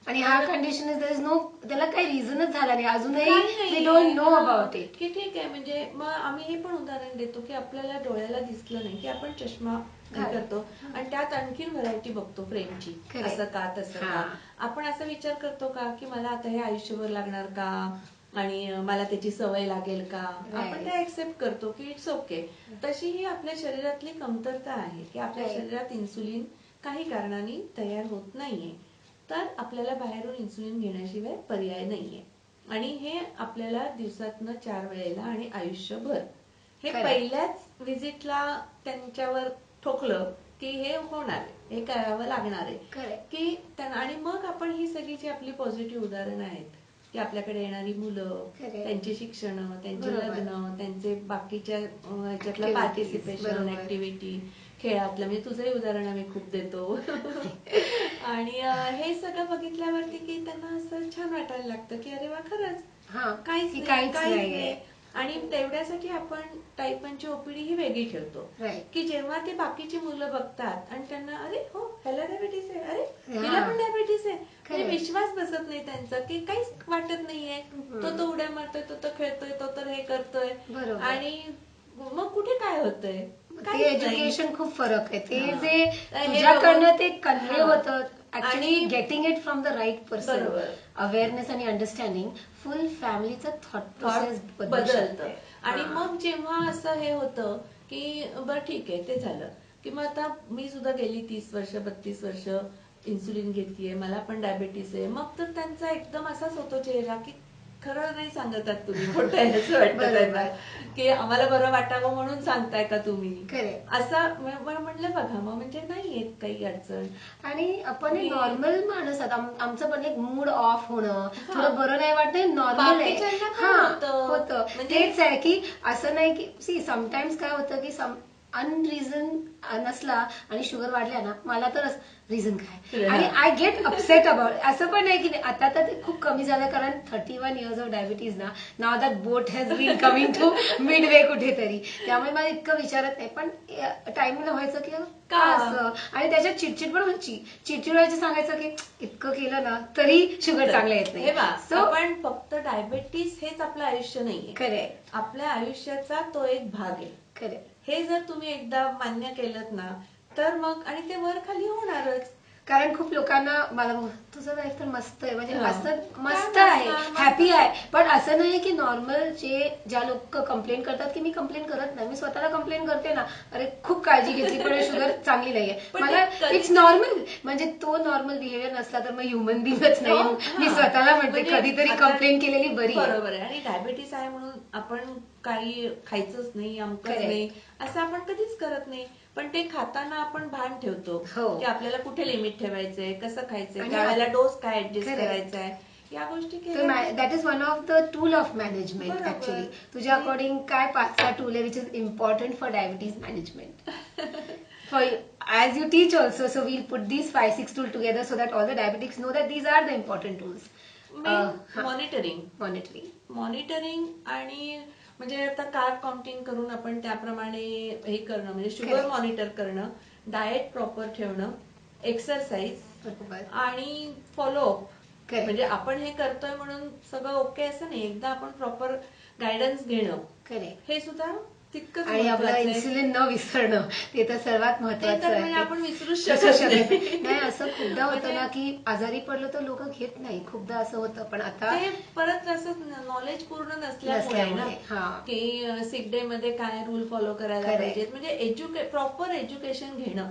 आणि हा condition is there is no, त्याला काही रिझनच झाला नाही अजूनही, we don't know about it. की ठीक आहे, म्हणजे मग आम्ही हे पण उदाहरण देतो की आपल्याला डोळ्याला दिसलं नाही की आपण चष्मा करतो आणि त्यात आणखीन व्हरायटी बघतो फ्रेमची, असं का तसं का. आपण असा विचार करतो का की मला आता हे आयुष्यभर लागणार का आणि मला त्याची सवय लागेल का, आपण ते ऍक्सेप्ट करतो की इट्स ओके. तशी ही आपल्या शरीरातली कमतरता आहे की आपल्या शरीरात इन्सुलिन काही कारणाने तयार होत नाहीये, तर आपल्याला बाहेरून इन्सुलिन घेण्याशिवाय पर्याय नाहीये. आणि हे आपल्याला दिवसातनं 4 वेळेला आणि आयुष्यभर, हे पहिल्याच व्हिजिटला त्यांच्यावर ठोकलं की हे होणार आहे, हे करावं लागणार आहे की. आणि मग आपण ही सगळी जी आपली पॉझिटिव्ह उदाहरणं आहेत की आपल्याकडे येणारी मुलं, त्यांची शिक्षण, त्यांचे लग्न, त्यांचे बाकीच्या ह्याच्यातलं पार्टिसिपेशन, ऍक्टिव्हिटी, खेळातलं, म्हणजे तुझंही उदाहरण आम्ही खूप देतो आणि हे सगळं बघितल्यावरती की त्यांना असं छान वाटायला लागतं की अरे वा खरंच काहीच नाही. आणि तेवढ्यासाठी आपण टाईप 1 ची ओपीडी ही वेगळी ठेवतो की जेव्हा ते बाकीची मुलं बघतात आणि त्यांना अरे हो ह्याला डायबिटीस आहे, अरे हिला पण डायबिटीस आहे, विश्वास बसत नाही त्यांचा की काहीच वाटत नाहीये, तो उड्या मारतोय, तो खेळतोय, तो तर हे करतोय, आणि मग कुठे काय होतंय. एज्युकेशन खूप फरक आहे, ते जे तुझ्याकडनं ते कन्वे होतं, actually getting it from the right person, awareness आणि अंडरस्टँडिंग, फुल फॅमिलीचं थॉट प्रोसेस बदलतं. आणि मग जेव्हा असं हे होतं की बरं ठीक आहे ते झालं की मग आता मी सुद्धा गेली 30 वर्ष 32 वर्ष इन्सुलिन घेतलीये, मला पण डायबिटीस आहे, मग तर त्यांचा एकदम असाच होतो चेहरा की खरं नाही सांगतात तुम्ही, खोटं आहे असं वाटतं त्यांना की आम्हाला बरं वाटावं म्हणून सांगताय का तुम्ही, असं म्हणलं. बघा मग म्हणजे नाही येत काही अडचण. आणि आपण नॉर्मल माणूस आहात, आमचं पण एक मूड ऑफ होणं, थोडं बरं नाही वाटतं, नॉर्मल आहे, होतं. तेच आहे की असं नाही की सी समटाइम्स काय होतं की अनरिझन नसला आणि शुगर वाढल्या ना, मला तर रिझन काय, आणि आय गेट अपसेट अबाउट. असं पण नाही की आता तर ते खूप कमी झालं, कारण 31 इयर्स ऑफ डायबिटीज ना, now that boat has been coming to midway कुठेतरी, त्यामुळे मला इतकं विचारत नाही. पण टाइमला व्हायचं की का असं, आणि त्याच्यात चिडचिड पण व्हायची, चिडचिड व्हायची, सांगायचं की इतकं केलं ना तरी शुगर चांगलं येत नाही. पण फक्त डायबिटीस हेच आपलं आयुष्य नाहीये, खरे आपल्या आयुष्याचा तो एक भाग आहे. खरे हे जर तुम्ही एकदा मान्य केलं ना तर मग, आणि ते वर खाली होणारच. कारण खूप लोकांना मला तुझं लाईफ तर मस्त आहे, म्हणजे असं मस्त आहे, हॅपी आहे. पण असं नाही की नॉर्मल ज्या लोक कंप्लेन करतात की मी कंप्लेन करत नाही, मी स्वतःला कंप्लेन करते ना, अरे खूप काळजी घेतली पण शुगर चांगली नाहीये मला, इट्स नॉर्मल. म्हणजे तो नॉर्मल बिहेवियर नसला तर मग ह्युमन बिंगच नाही. मी स्वतःला म्हणते कधीतरी कंप्लेन केलेली बरी. बरोबर आहे. आणि डायबिटीस आहे म्हणून आपण काही खायचंच नाही, अमकच नाही असं आपण कधीच करत नाही. पण ते खाताना आपण भान ठेवतो की आपल्याला कुठे लिमिट ठेवायचंय, कसं खायचंय, त्यावेळेला डोस काय ऍडजस्ट करायचा आहे, या गोष्टी केल्या. That is one of the tool of management. Actually तुझ्या अकॉर्डिंग काय 5-6 टूल आहे which is important for diabetes management? For as you teach also, so we'll put these 5-6 tools together so that all the diabetics know that these are the important tools. Monitoring आणि म्हणजे आता कार्ब counting करून आपण त्याप्रमाणे हे करणं, म्हणजे sugar monitor करणं, डाएट प्रॉपर ठेवणं, एक्सरसाइज आणि फॉलोअप. म्हणजे आपण हे करतोय म्हणून सगळं ओके असं नाही, एकदा आपण प्रॉपर गायडन्स घेणं हे सुद्धा तितकंच. आणि आपलं इन्सुलिन न विसरणं ते तर सर्वात महत्वाचं आहे. म्हणजे आपण विसरू शकत नाही. असं खूपदा होतं ना की आजारी पडलो तर लोक घेत नाही, खूपदा असं होतं. पण आता ते परत असं नॉलेज पूर्ण नसल्यामुळे ना की सिक डे मध्ये काय रूल फॉलो करायला पाहिजेत. म्हणजे प्रॉपर एज्युकेशन घेणं,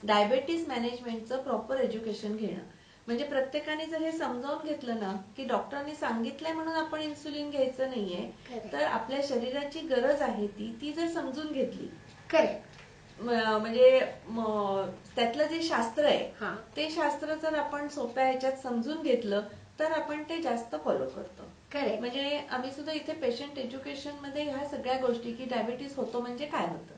डायबिटीस मॅनेजमेंटचं प्रॉपर एज्युकेशन घेणं. म्हणजे प्रत्येकाने जर हे समजावून घेतलं ना की डॉक्टरांनी सांगितलंय म्हणून आपण इन्सुलिन घ्यायचं नाहीये, तर आपल्या शरीराची गरज आहे ती जर समजून घेतली, म्हणजे त्यातलं जे शास्त्र आहे ते शास्त्र जर आपण सोप्या ह्याच्यात समजून घेतलं तर आपण ते जास्त फॉलो करतो. म्हणजे आम्ही सुद्धा इथे पेशंट एज्युकेशन मध्ये ह्या सगळ्या गोष्टी की डायबिटीस होतो म्हणजे काय होतं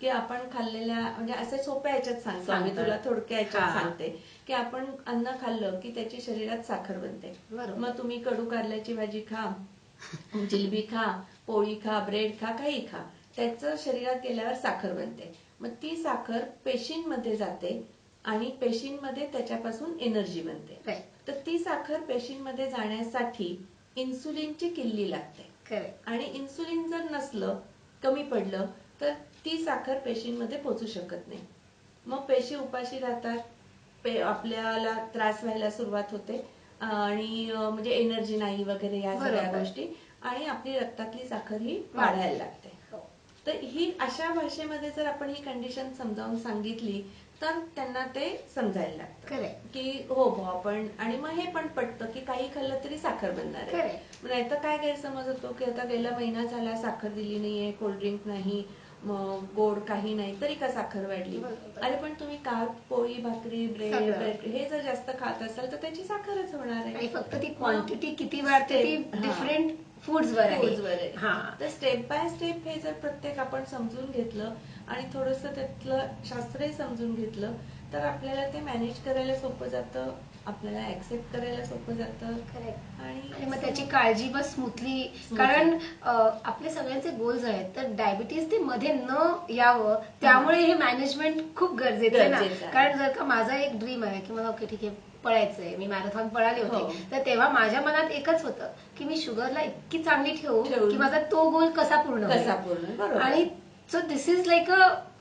की आपण खाल्लेल्या, म्हणजे असे सोप्या ह्याच्यात सांगतो आम्ही, तुला थोडक्या ह्याच्यात सांगते की आपण अन्न खाल्लं की त्याची शरीरात साखर बनते. मग तुम्ही कडू कारल्याची भाजी खा, जिलबी खा, पोळी खा, ब्रेड खा, काही खा, त्याचं शरीरात गेल्यावर साखर बनते. मग ती साखर पेशींमध्ये जाते आणि पेशींमध्ये त्याच्यापासून एनर्जी बनते. तर ती साखर पेशींमध्ये जाण्यासाठी इन्सुलिनची किल्ली लागते. आणि इन्सुलिन जर नसलं, कमी पडलं, तर ती साखर पेशींमध्ये पोचू शकत नाही. मग पेशी उपाशी राहतात, आपल्याला त्रास व्हायला सुरुवात होते आणि म्हणजे एनर्जी नाही वगैरे या सगळ्या गोष्टी, आणि आपली रक्तातली साखर ही वाढायला लागते. तर ही अशा भाषेमध्ये जर आपण ही कंडिशन समजावून सांगितली तर त्यांना ते समजायला लागतं की हो आपण, आणि मग हे पण पटतं की काही खाल्लं तरी साखर बनणार आहे. नाही तर काय गैरसमज होतो की आता गेला महिना झाला साखर दिली नाहीये, कोल्ड्रिंक नाही, मग गोड काही नाही, तरी का साखर वाढली? अरे पण तुम्ही कार्ब, पोळी, भाकरी, ब्रेड हे जर जास्त खात असाल तर त्याची साखरच होणार आहे. फक्त ती क्वांटिटी किती वाढते ती डिफरंट फूड्सवर आहे. तर स्टेप बाय स्टेप हे जर प्रत्येक आपण समजून घेतलं आणि थोडंसं त्यातलं शास्त्रही समजून घेतलं तर आपल्याला ते मॅनेज करायला सोपं जातं, आपल्याला ऍक्सेप्ट करायला सोपं जातं. आणि मग त्याची काळजी पण स्मूथली, कारण आपले सगळ्यांचे गोल्स आहेत, तर डायबिटीज ते मध्ये न यावं त्यामुळे हे मॅनेजमेंट खूप गरजेचं आहे ना. कारण जर का माझा एक ड्रीम आहे की मला ओके ठीक आहे पळायचंय, मी मॅरेथॉन पळाली होती, तर तेव्हा माझ्या मनात एकच होतं की मी शुगरला इतकी चांगली ठेवू की माझा तो गोल कसा पूर्ण होईल. आणि so this is like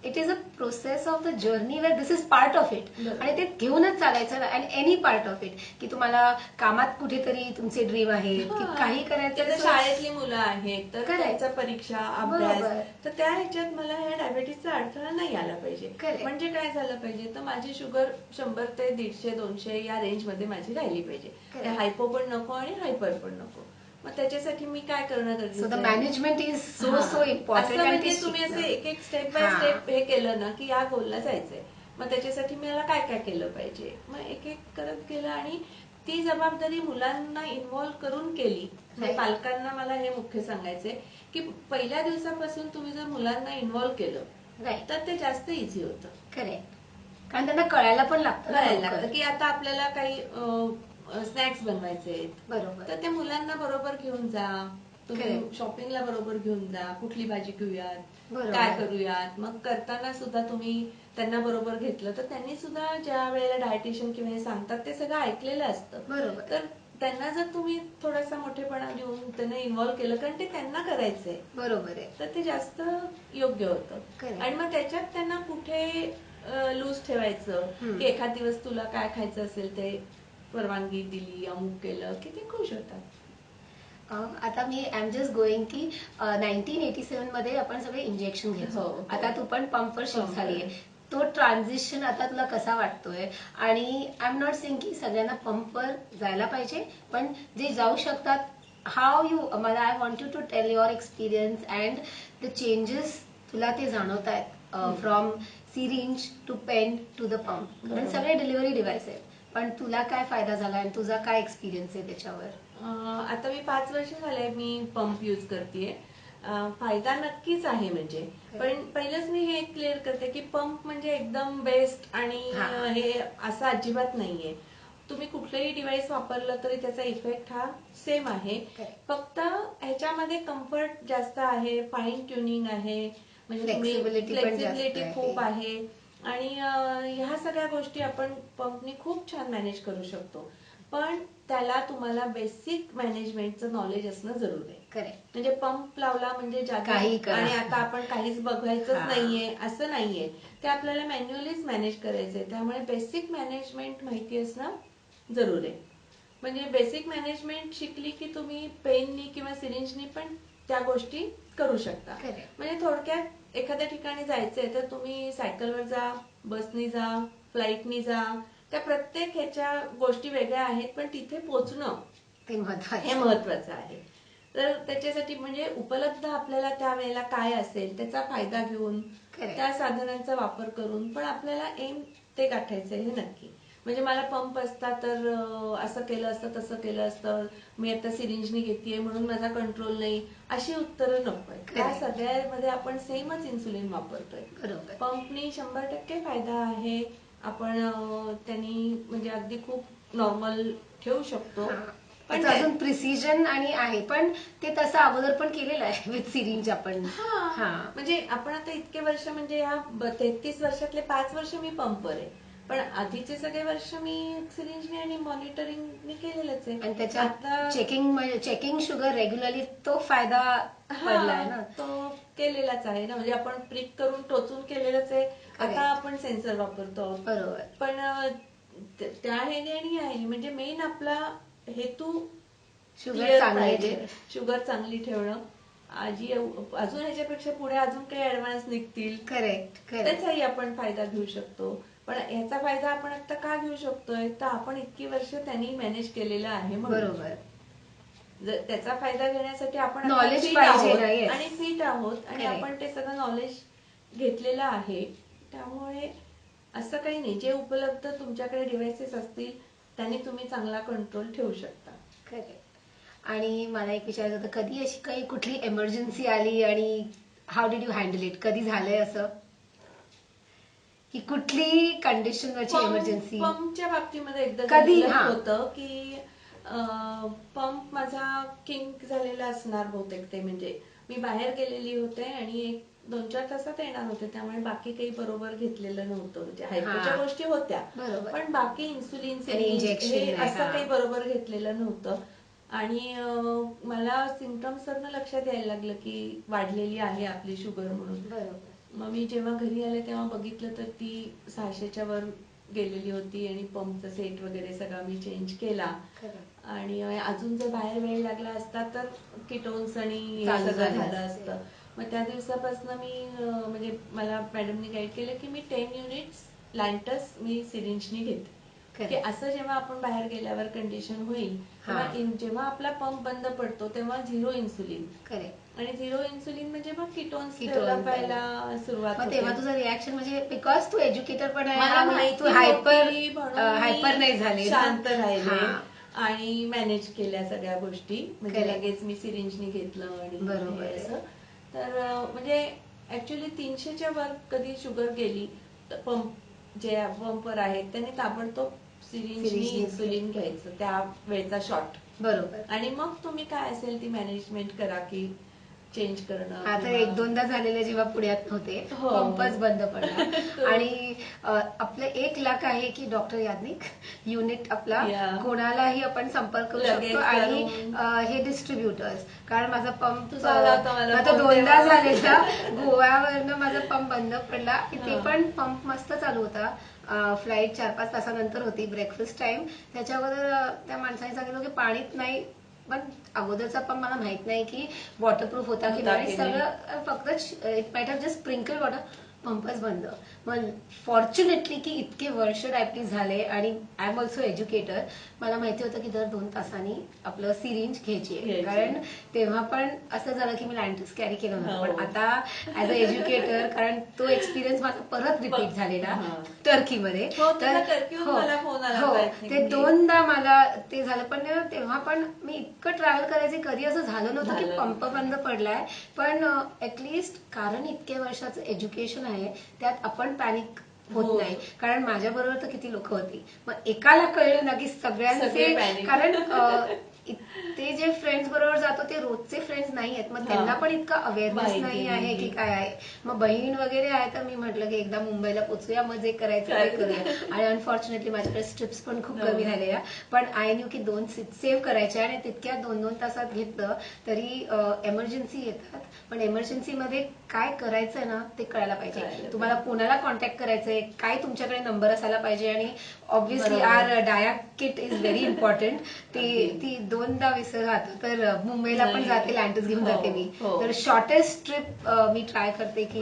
it is a process of the journey where this is part of it. आणि ते घेऊनच चालायचं ना, and any part of it, की तुम्हाला कामात कुठेतरी तुमचे ड्रीम आहेत की काही करायचं, शाळेतली मुलं आहेत तर त्यांच्या परीक्षा, अभ्यास, तर त्या ह्याच्यात मला या डायबिटीसचा अडथळा नाही आला पाहिजे. म्हणजे काय झालं पाहिजे, तर माझी शुगर 100 ते 150-200 या रेंज मध्ये माझी राहिली पाहिजे. हायपो पण नको आणि हायपर पण नको. मग त्याच्यासाठी मी काय करणं गरजेचं आहे? Management is so important. म्हणजे तुम्ही असं एक एक स्टेप बाय स्टेप हे केलं ना की या गोलला जायचंय, मग त्याच्यासाठी मला काय काय केलं पाहिजे, मग एक एक करत गेलं. आणि ती जबाबदारी मुलांना इन्व्हॉल्व करून केली. पालकांना मला हे मुख्य सांगायचंय की पहिल्या दिवसापासून तुम्ही जर मुलांना इन्व्हॉल्व केलं तर ते जास्त इझी होतं. कारण त्यांना कळायला पण लागतं की आता आपल्याला काही स्नॅक्स बनवायचे, बरोबर, तर ते मुलांना बरोबर घेऊन जा, तुम्ही शॉपिंगला बरोबर घेऊन जा, कुठली भाजी घेऊयात, काय करूयात. मग करताना सुद्धा तुम्ही त्यांना बरोबर घेतलं तर त्यांनी सुद्धा ज्या वेळेला डायटिशियन किंवा हे सांगतात ते सगळं ऐकलेलं असतं. बरोबर. तर त्यांना जर तुम्ही थोडासा मोठेपणा देऊन त्यांना इन्व्हॉल्व केलं, कारण ते त्यांना करायचंय, बरोबर आहे, तर ते जास्त योग्य होतं. आणि मग त्याच्यात त्यांना कुठे लूज ठेवायचं की एखाद दिवस तुला काय खायचं असेल ते परवानगी दिली, अमुक केलं की ते खुश होतात. आता मी आय एम जस्ट गोईंग की 1987 मध्ये आपण सगळे इंजेक्शन घ्यायचो. आता तू पण पंपवर शिफ्ट झालीये. तो ट्रान्झिशन आता तुला कसा वाटतोय? आणि आय एम नॉट सेइंग की सगळ्यांना पंपवर जायला पाहिजे, पण जे जाऊ शकतात, हाऊ यू, मला I want you to tell your experience and the changes तुला ते जाणवत आहेत from syringe to pen to the pump. कारण सगळे डिलिव्हरी डिव्हाइस आहेत, पण तुला काय फायदा झाला आणि तुझा काय एक्सपिरियन्स आहे त्याच्यावर? आता मी 5 वर्ष झाले मी पंप यूज करतेय. फायदा नक्कीच आहे. म्हणजे पण पहिलंच मी हे क्लिअर करते की पंप म्हणजे एकदम बेस्ट आणि हे असं अजिबात नाहीये. तुम्ही कुठलंही डिव्हाइस वापरलं तरी त्याचा इफेक्ट हा सेम आहे. फक्त ह्याच्यामध्ये कम्फर्ट जास्त आहे, फाईन ट्युनिंग आहे, म्हणजे फ्लेक्सिबिलिटी खूप आहे आणि ह्या सगळ्या गोष्टी आपण पंपनी खूप छान मॅनेज करू शकतो. पण त्याला तुम्हाला बेसिक मॅनेजमेंटचं नॉलेज असणं जरुरी आहे. म्हणजे पंप लावला म्हणजे काही आणि आता आपण काहीच बघायचंच नाहीये असं नाहीये. ते आपल्याला मॅन्युअलीच मॅनेज करायचंय. त्यामुळे बेसिक मॅनेजमेंट माहिती असणं जरुरी आहे. म्हणजे बेसिक मॅनेजमेंट शिकली की तुम्ही पेननी किंवा सिरिंजनी पण त्या गोष्टी करू शकता. म्हणजे थोडक्यात एखाद्या ठिकाणी जायचंय तर तुम्ही सायकलवर जा, बसनी जा, फ्लाईटनी जा, त्या प्रत्येक ह्याच्या गोष्टी वेगळ्या आहेत, पण तिथे पोहोचणं हे महत्वाचं आहे. तर त्याच्यासाठी म्हणजे उपलब्ध आपल्याला त्यावेळेला काय असेल त्याचा फायदा घेऊन त्या साधनांचा वापर करून पण आपल्याला एम ते गाठायचंय हे नक्की. म्हणजे मला पंप असता तर असं केलं असतं, तसं केलं असतं, मी आता सिरिंजनी घेतेय म्हणून माझा कंट्रोल नाही, अशी उत्तरं नकोय. त्या सगळ्यामध्ये आपण सेमच इन्सुलिन वापरतोय. पंपनी 100% फायदा आहे. आपण त्यांनी म्हणजे अगदी खूप नॉर्मल ठेवू शकतो. पण अजून प्रिसिजन आणि आहे, पण ते तसं अगोदर पण केलेलं आहे विथ सिरिंज आपण. म्हणजे आपण आता इतके वर्ष म्हणजे या 33 वर्षातले 5 वर्ष मी पंपवर आहे, पण आधीचे सगळे वर्ष मी सिरिंजने आणि मॉनिटरिंगने केलेलंच आहे. आणि त्याच्यात चेकिंग शुगर रेग्युलरली तो फायदा पडलाय ना, तो केलेलाच आहे ना. म्हणजे आपण प्रिक करून टोचून केलेलंच आहे. आता आपण सेन्सर वापरतो. बरोबर. पण त्या ह्याने आहे म्हणजे मेन आपला हेतू शुगर चांगली ठेवणं. अजून ह्याच्यापेक्षा पुढे अजून काही ऍडव्हान्स निघतील, त्याचाही आपण फायदा घेऊ शकतो. पण ह्याचा फायदा आपण आता का घेऊ शकतोय, तर आपण इतकी वर्ष त्यांनी मॅनेज केलेलं आहे. बरोबर. त्याचा फायदा घेण्यासाठी आपण नॉलेज पाहिजे आणि फिट आहोत आणि आपण ते सगळं नॉलेज घेतलेलं आहे. त्यामुळे असं काही नाही, जे उपलब्ध तुमच्याकडे डिव्हाइसेस असतील त्यांनी तुम्ही चांगला कंट्रोल ठेवू शकता. आणि मला एक विचारायचं होतं, कधी अशी काही कुठली एमर्जन्सी आली आणि how did you handle it? कधी झालंय असं की कुठली कंडिशनवरची एमर्जन्सी? पंपच्या बाबतीमध्ये एकदा कधी होतं की पंप माझा किंक झालेला असणार बहुतेक. ते म्हणजे मी बाहेर गेलेली होते आणि 2-4 तासात येणार होते, त्यामुळे बाकी काही बरोबर घेतलेलं नव्हतं. म्हणजे हायपोच्या गोष्टी होत्या, पण बाकी इन्सुलिन हे असं काही बरोबर घेतलेलं नव्हतं. आणि मला सिम्पटम्स लक्षात यायला लागलं की वाढलेली आहे आपली शुगर म्हणून. मग मी जेव्हा घरी आले तेव्हा बघितलं तर ती 600च्या वर गेलेली होती आणि पंपचा सेट वगैरे सगळा मी चेंज केला. आणि अजून जर बाहेर वेळ लागला असता तर किटोन्स आणि हे सगळं झालं असतं. मग त्या दिवसापासून मी म्हणजे मला मॅडमनी गाईड केलं की मी 10 युनिट्स लॅन्टस मी सिरिंजनी घेते, की असं जेव्हा आपण बाहेर गेल्यावर कंडिशन होईल तेव्हा जेव्हा आपला पंप बंद पडतो तेव्हा 0 इन्सुलिन. आणि 0 इन्सुलिन म्हणजे मग किटोन्स डेव्हलप व्हायला सुरुवात होते. तेव्हा तुझं रिॲक्शन म्हणजे बिकॉज तू एज्युकेटर पण आहे, तू हायपर नाही झाले, शांत राहिले आणि मॅनेज केल्या सगळ्या गोष्टी. म्हणजे लगेच मी सिरिंजनी घेतलं आणि असं. तर म्हणजे ऍक्च्युअली 300च्या वर कधी शुगर गेली तर जे पंपवर आहेत त्यांनी ताबडतोब सिरिंजनी इन्सुलिन घ्यायचं त्या वेळचा शॉट. बरोबर. आणि मग तुम्ही काय असेल ती मॅनेजमेंट करा की चेंज करणं. आता 1-2दा झालेलं जेव्हा पुण्यात होते, पंपच बंद पडला. आणि आपलं एक लक आहे की डॉक्टर याज्ञिक युनिट आपला कोणालाही आपण संपर्क करू शकतो आणि हे डिस्ट्रीब्युटर्स. कारण माझा पंप आता 2दा झालेला, गोव्यावरनं माझा पंप बंद पडला. ते पण पंप मस्त चालू होता. फ्लाईट 4-5 तासानंतर होती, ब्रेकफास्ट टाइम. त्याच्या अगोदर त्या माणसाने सांगितलं की पाणीच नाही, पण अगोदरचा पंप मला माहित नाही की वॉटरप्रूफ होता की नाही. सगळं फक्त it might have just sprinkle water, पंपच बंद. मग फॉर्च्युनेटली की इतके वर्ष डायबिटीज झाले आणि आय एम ऑल्सो एज्युकेटर, मला माहिती होतं की दर 2 तासांनी आपलं सिरिंज घ्यायची. कारण तेव्हा पण असं झालं की मी लॅन्टिस कॅरी केलं नव्हतं, पण आता ऍज अ एज्युकेटर, कारण तो एक्सपिरियन्स माझा परत रिपीट झालेला टर्कीमध्ये. तर हो, ते 2दा मला ते झालं. पण तेव्हा पण मी इतकं ट्रॅव्हल करायचे, कधी असं झालं नव्हतं की पंप बंद पडलाय. पण ऍटलिस्ट कारण इतक्या वर्षाचं एज्युकेशन आहे, त्यात आपण पॅनिक होत नाही. कारण माझ्या बरोबर तर किती लोक होती, मग एकाला कळलं ना की सगळ्यांचे, कारण ते जे फ्रेंड्स बरोबर जातो ते रोजचे फ्रेंड्स नाही आहेत, मग त्यांना पण इतका अवेअरनेस नाही आहे की काय आहे. मग बहीण वगैरे आहे, तर मी म्हटलं की एकदा मुंबईला पोचूया, मग जे करायचं ते करूया. आणि अनफॉर्च्युनेटली माझ्याकडे स्ट्रिप्स पण खूप कमी झालेल्या, पण आय न्यू की 2 सेव्ह करायच्या. आणि तितक्या 2-2 तासात घेतलं तरी एमर्जन्सी येतात, पण एमर्जन्सीमध्ये काय करायचंय ना ते कळायला पाहिजे. तुम्हाला कोणाला कॉन्टॅक्ट करायचंय, काय तुमच्याकडे नंबर असायला पाहिजे. आणि obviously our dia kit is very important. ती 2दा विसरलं. आता तर मुंबईला पण जाते, लॅन्टिस घेऊन जाते मी. तर शॉर्टेस्ट ट्रिप मी ट्राय करते की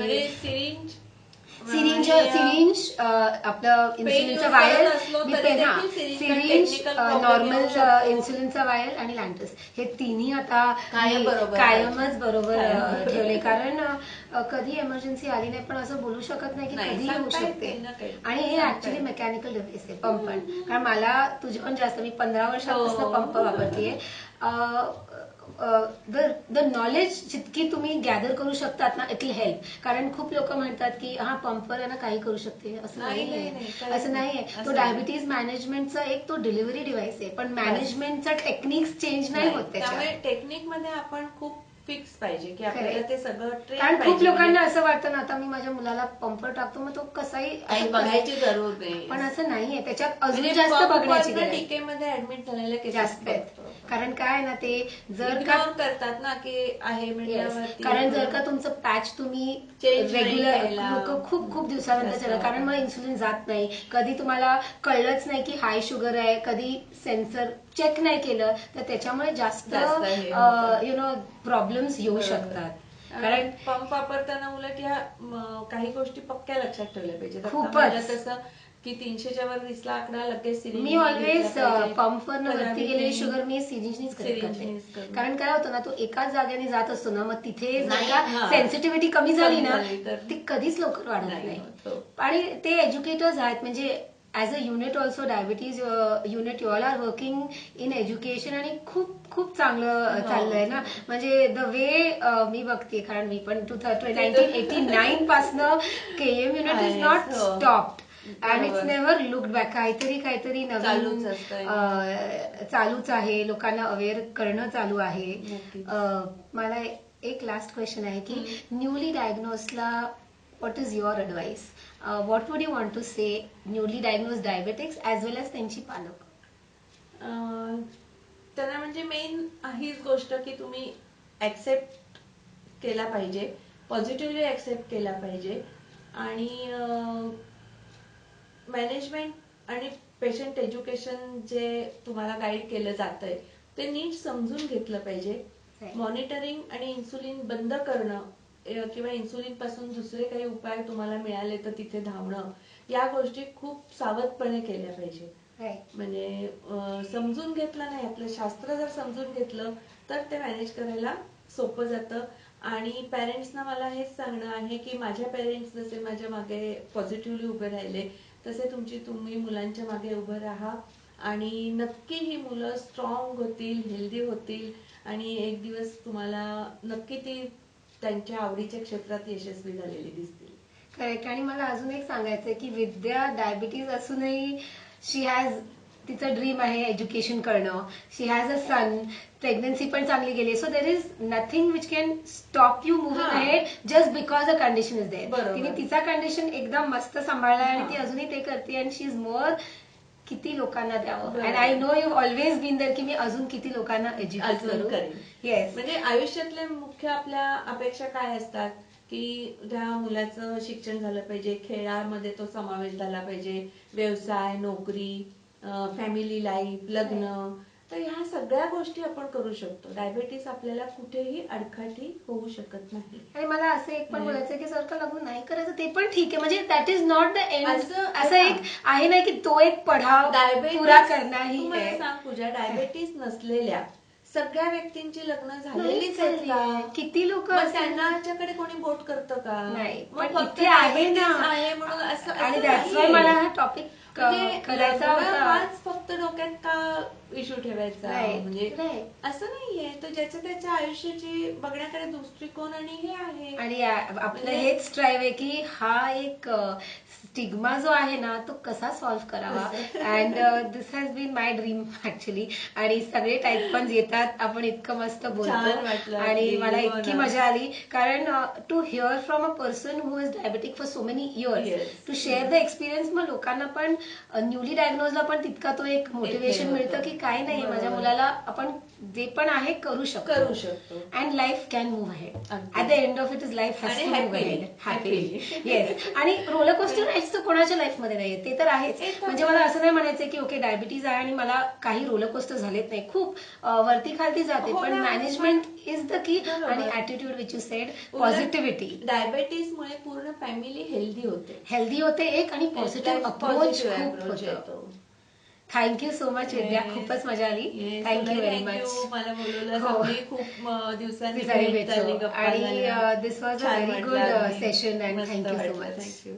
सिरिंज आपलं इन्सुलिनचा वायल, सिरिंज, नॉर्मल इन्सुलिनचा वायल आणि लॅन्टिस, हे तिन्ही आता कायमच बरोबर ठेवले. कारण कधी एमर्जन्सी आली नाही, पण असं बोलू शकत नाही की कधी येऊ शकते. आणि हे ऍक्च्युली मेकॅनिकल डिव्हाइस आहे पंप पण. कारण मला तुझे पण जास्त, मी 15 वर्षांपासून पंप वापरतेय. द नॉलेज जितकी तुम्ही गॅदर करू शकतात ना, इट विल हेल्प. कारण खूप लोक म्हणतात की हा पंपवर आहे ना काही करू शकते, असं नाहीये. तो डायबिटीज मॅनेजमेंटचा एक तो डिलिव्हरी डिव्हाइस आहे, पण मॅनेजमेंटचा टेक्निक्स चेंज नाही होत त्याच्यामुळे. टेक्निकमध्ये आपण खूप फिक्स पाहिजे की आपल्याला ते सगळं. कारण खूप लोकांना असं वाटतं ना, आता मी माझ्या मुलाला पंपवर टाकतो, मग तो कसाही बघायची जरूर नाही, पण असं नाहीये. त्याच्यात अजून जास्त बघण्याची गरज. टीकेमध्ये ऍडमिट झालेले जास्त आहेत. कारण काय ना, ते जर का करतात ना की आहे, कारण जर का तुमचं पॅच तुम्ही रेग्युलर खूप दिवसानंतर, कारण मग इन्सुलिन जात नाही, कधी तुम्हाला कळलंच नाही की हाय शुगर आहे, कधी सेन्सर चेक नाही केलं, तर त्याच्यामुळे जास्त प्रॉब्लेम्स येऊ शकतात. कारण पंप वापरताना उलट या काही गोष्टी पक्क्या लक्षात ठेवल्या पाहिजेत. खूपच तसं की 300च्या वर दिसला आकडा लगेच मी ऑलवेज पंपवर वरती गेलेली शुगर मी सिरिंजनीच करते. कारण काय होतं ना, तो एकाच जागेने जात असतो ना, मग तिथे जर का सेन्सिटिव्हिटी कमी झाली ना, ती कधीच लवकर वाढत नाही. आणि ते एज्युकेटर्स आहेत, म्हणजे as a unit also, diabetes unit, you all are working in education, आणि खूप चांगलं चाललंय ना. म्हणजे द वे मी बघते, कारण मी पण 1989 पासनं KM unit is not stopped and it's never looked back. काहीतरी नवीन चालूच आहे, लोकांना अवेअर करणं चालू आहे. मला एक लास्ट क्वेश्चन आहे की न्यूली डायग्नोजला what is your advice? What would you want to say newly diagnose diabetics as well as त्यांची पालक? त्यांना म्हणजे मेन हीच गोष्ट की तुम्ही ऍक्सेप्ट केला पाहिजे, पॉझिटिव्हली ऍक्सेप्ट केला पाहिजे. आणि मॅनेजमेंट आणि पेशंट एज्युकेशन जे तुम्हाला गाईड केलं जातंय ते नीट समजून घेतलं पाहिजे. मॉनिटरिंग आणि इन्सुलिन बंद करणं किंवा इन्सुलिन पासून दुसरे काही उपाय तुम्हाला मिळाले तर तिथे धावणं, या गोष्टी खूप सावधपणे केल्या पाहिजे. म्हणजे समजून घेतलं नाही, आपलं शास्त्र जर समजून घेतलं तर ते मॅनेज करायला सोपं जातं. आणि पॅरेंट्सना मला हेच सांगणं आहे की माझ्या पेरेंट्स जसे माझ्या मागे पॉझिटिव्हली उभे राहिले, तसे तुम्ही मुलांच्या मागे उभं राहा. आणि नक्की ही मुलं स्ट्रॉंग होतील, हेल्दी होतील, आणि एक दिवस तुम्हाला नक्की ती त्यांच्या आवडीच्या क्षेत्रात यशस्वी झालेली दिसतील. करेक्ट. आणि मला अजून एक सांगायचंय की विद्या डायबिटीज असूनही शी हॅज, तिचं ड्रीम आहे एज्युकेशन करणं. She has a son, pregnancy पण चांगली गेली. So there is nothing which can stop you moving ahead just because a condition is there. तिने तिचा कंडिशन एकदम मस्त सांभाळलाय आणि ती अजूनही ते करते. अँड शी इज मोर, किती लोकांना द्यावं. And I know you always been there की मी अजून किती लोकांना एज्युकेट करू. येस. म्हणजे आयुष्यातल्या मुख्य आपल्या अपेक्षा काय असतात की त्या मुलाचं शिक्षण झालं पाहिजे, खेळामध्ये तो समावेश झाला पाहिजे, व्यवसाय, नोकरी, फॅमिली लाईफ, लग्न, तर ह्या सगळ्या गोष्टी आपण करू शकतो. डायबेटीस आपल्याला कुठेही अडकाठी होऊ शकत नाही. आणि मला असं एक पण बोलायचं की जर का लग्न नाही करायचं ते पण ठीक आहे, म्हणजे that is not the end. असं एक आहे ना की तो एक पडाव पुरा करणार ही आहे. सांग पूजा, डायबेटीस नसलेल्या सगळ्या व्यक्तींची लग्न झालेलीच आहेत का? किती लोक त्यांच्याकडे कोणी बोट करतं का? नाही, मग पण इथे आहे ना आहे म्हणून असं. आणि दॅट्स वाय मला हा टॉपिक करायचा होता. हाच फक्त डोक्यात का इश्यू ठेवायचा, म्हणजे असं नाहीये. तो ज्याच्या त्याच्या आयुष्याची बघण्याकडे दृष्टिकोन आणि हे आहे. आणि आपलं हेच ड्राईव्ह आहे की हा एक स्टिग्मा जो आहे ना तो कसा सॉल्व्ह करावा. And this has been my dream actually. आणि सगळे टाईप पण येतात, आपण इतकं मस्त बोलतो आणि मला इतकी मजा आली. कारण to hear from a person who is diabetic for so many years, to share the experience, मग लोकांना पण न्यूली डायग्नोजला पण तितका तो एक मोटिवेशन मिळतं की काही नाही, माझ्या मुलाला आपण जे पण आहे करू शकतो. And life can move ahead. At the end of it is life has to move ahead happily. Yes. आणि रोलर कोस्टर राईड्स तर कोणाच्या लाईफमध्ये नाहीये, ते तर आहेच. म्हणजे मला असं नाही म्हणायचं की ओके डायबिटीज आहे आणि मला काही रोलर कोस्टर झालेत नाही, खूप वरती खालती जाते, पण मॅनेजमेंट इज द की. आणि attitude which you said, positivity. डायबिटीजमुळे पूर्ण फॅमिली हेल्दी होते एक, आणि पॉझिटिव्ह अप्रोच खूप होतं. थँक्यू सो मच विद्या, खूपच मजा आली. Thank you very much. मला बोलवलं, खूप दिवसांनी भेट झाली आणि this was a very good session and thank you so much. Thank you.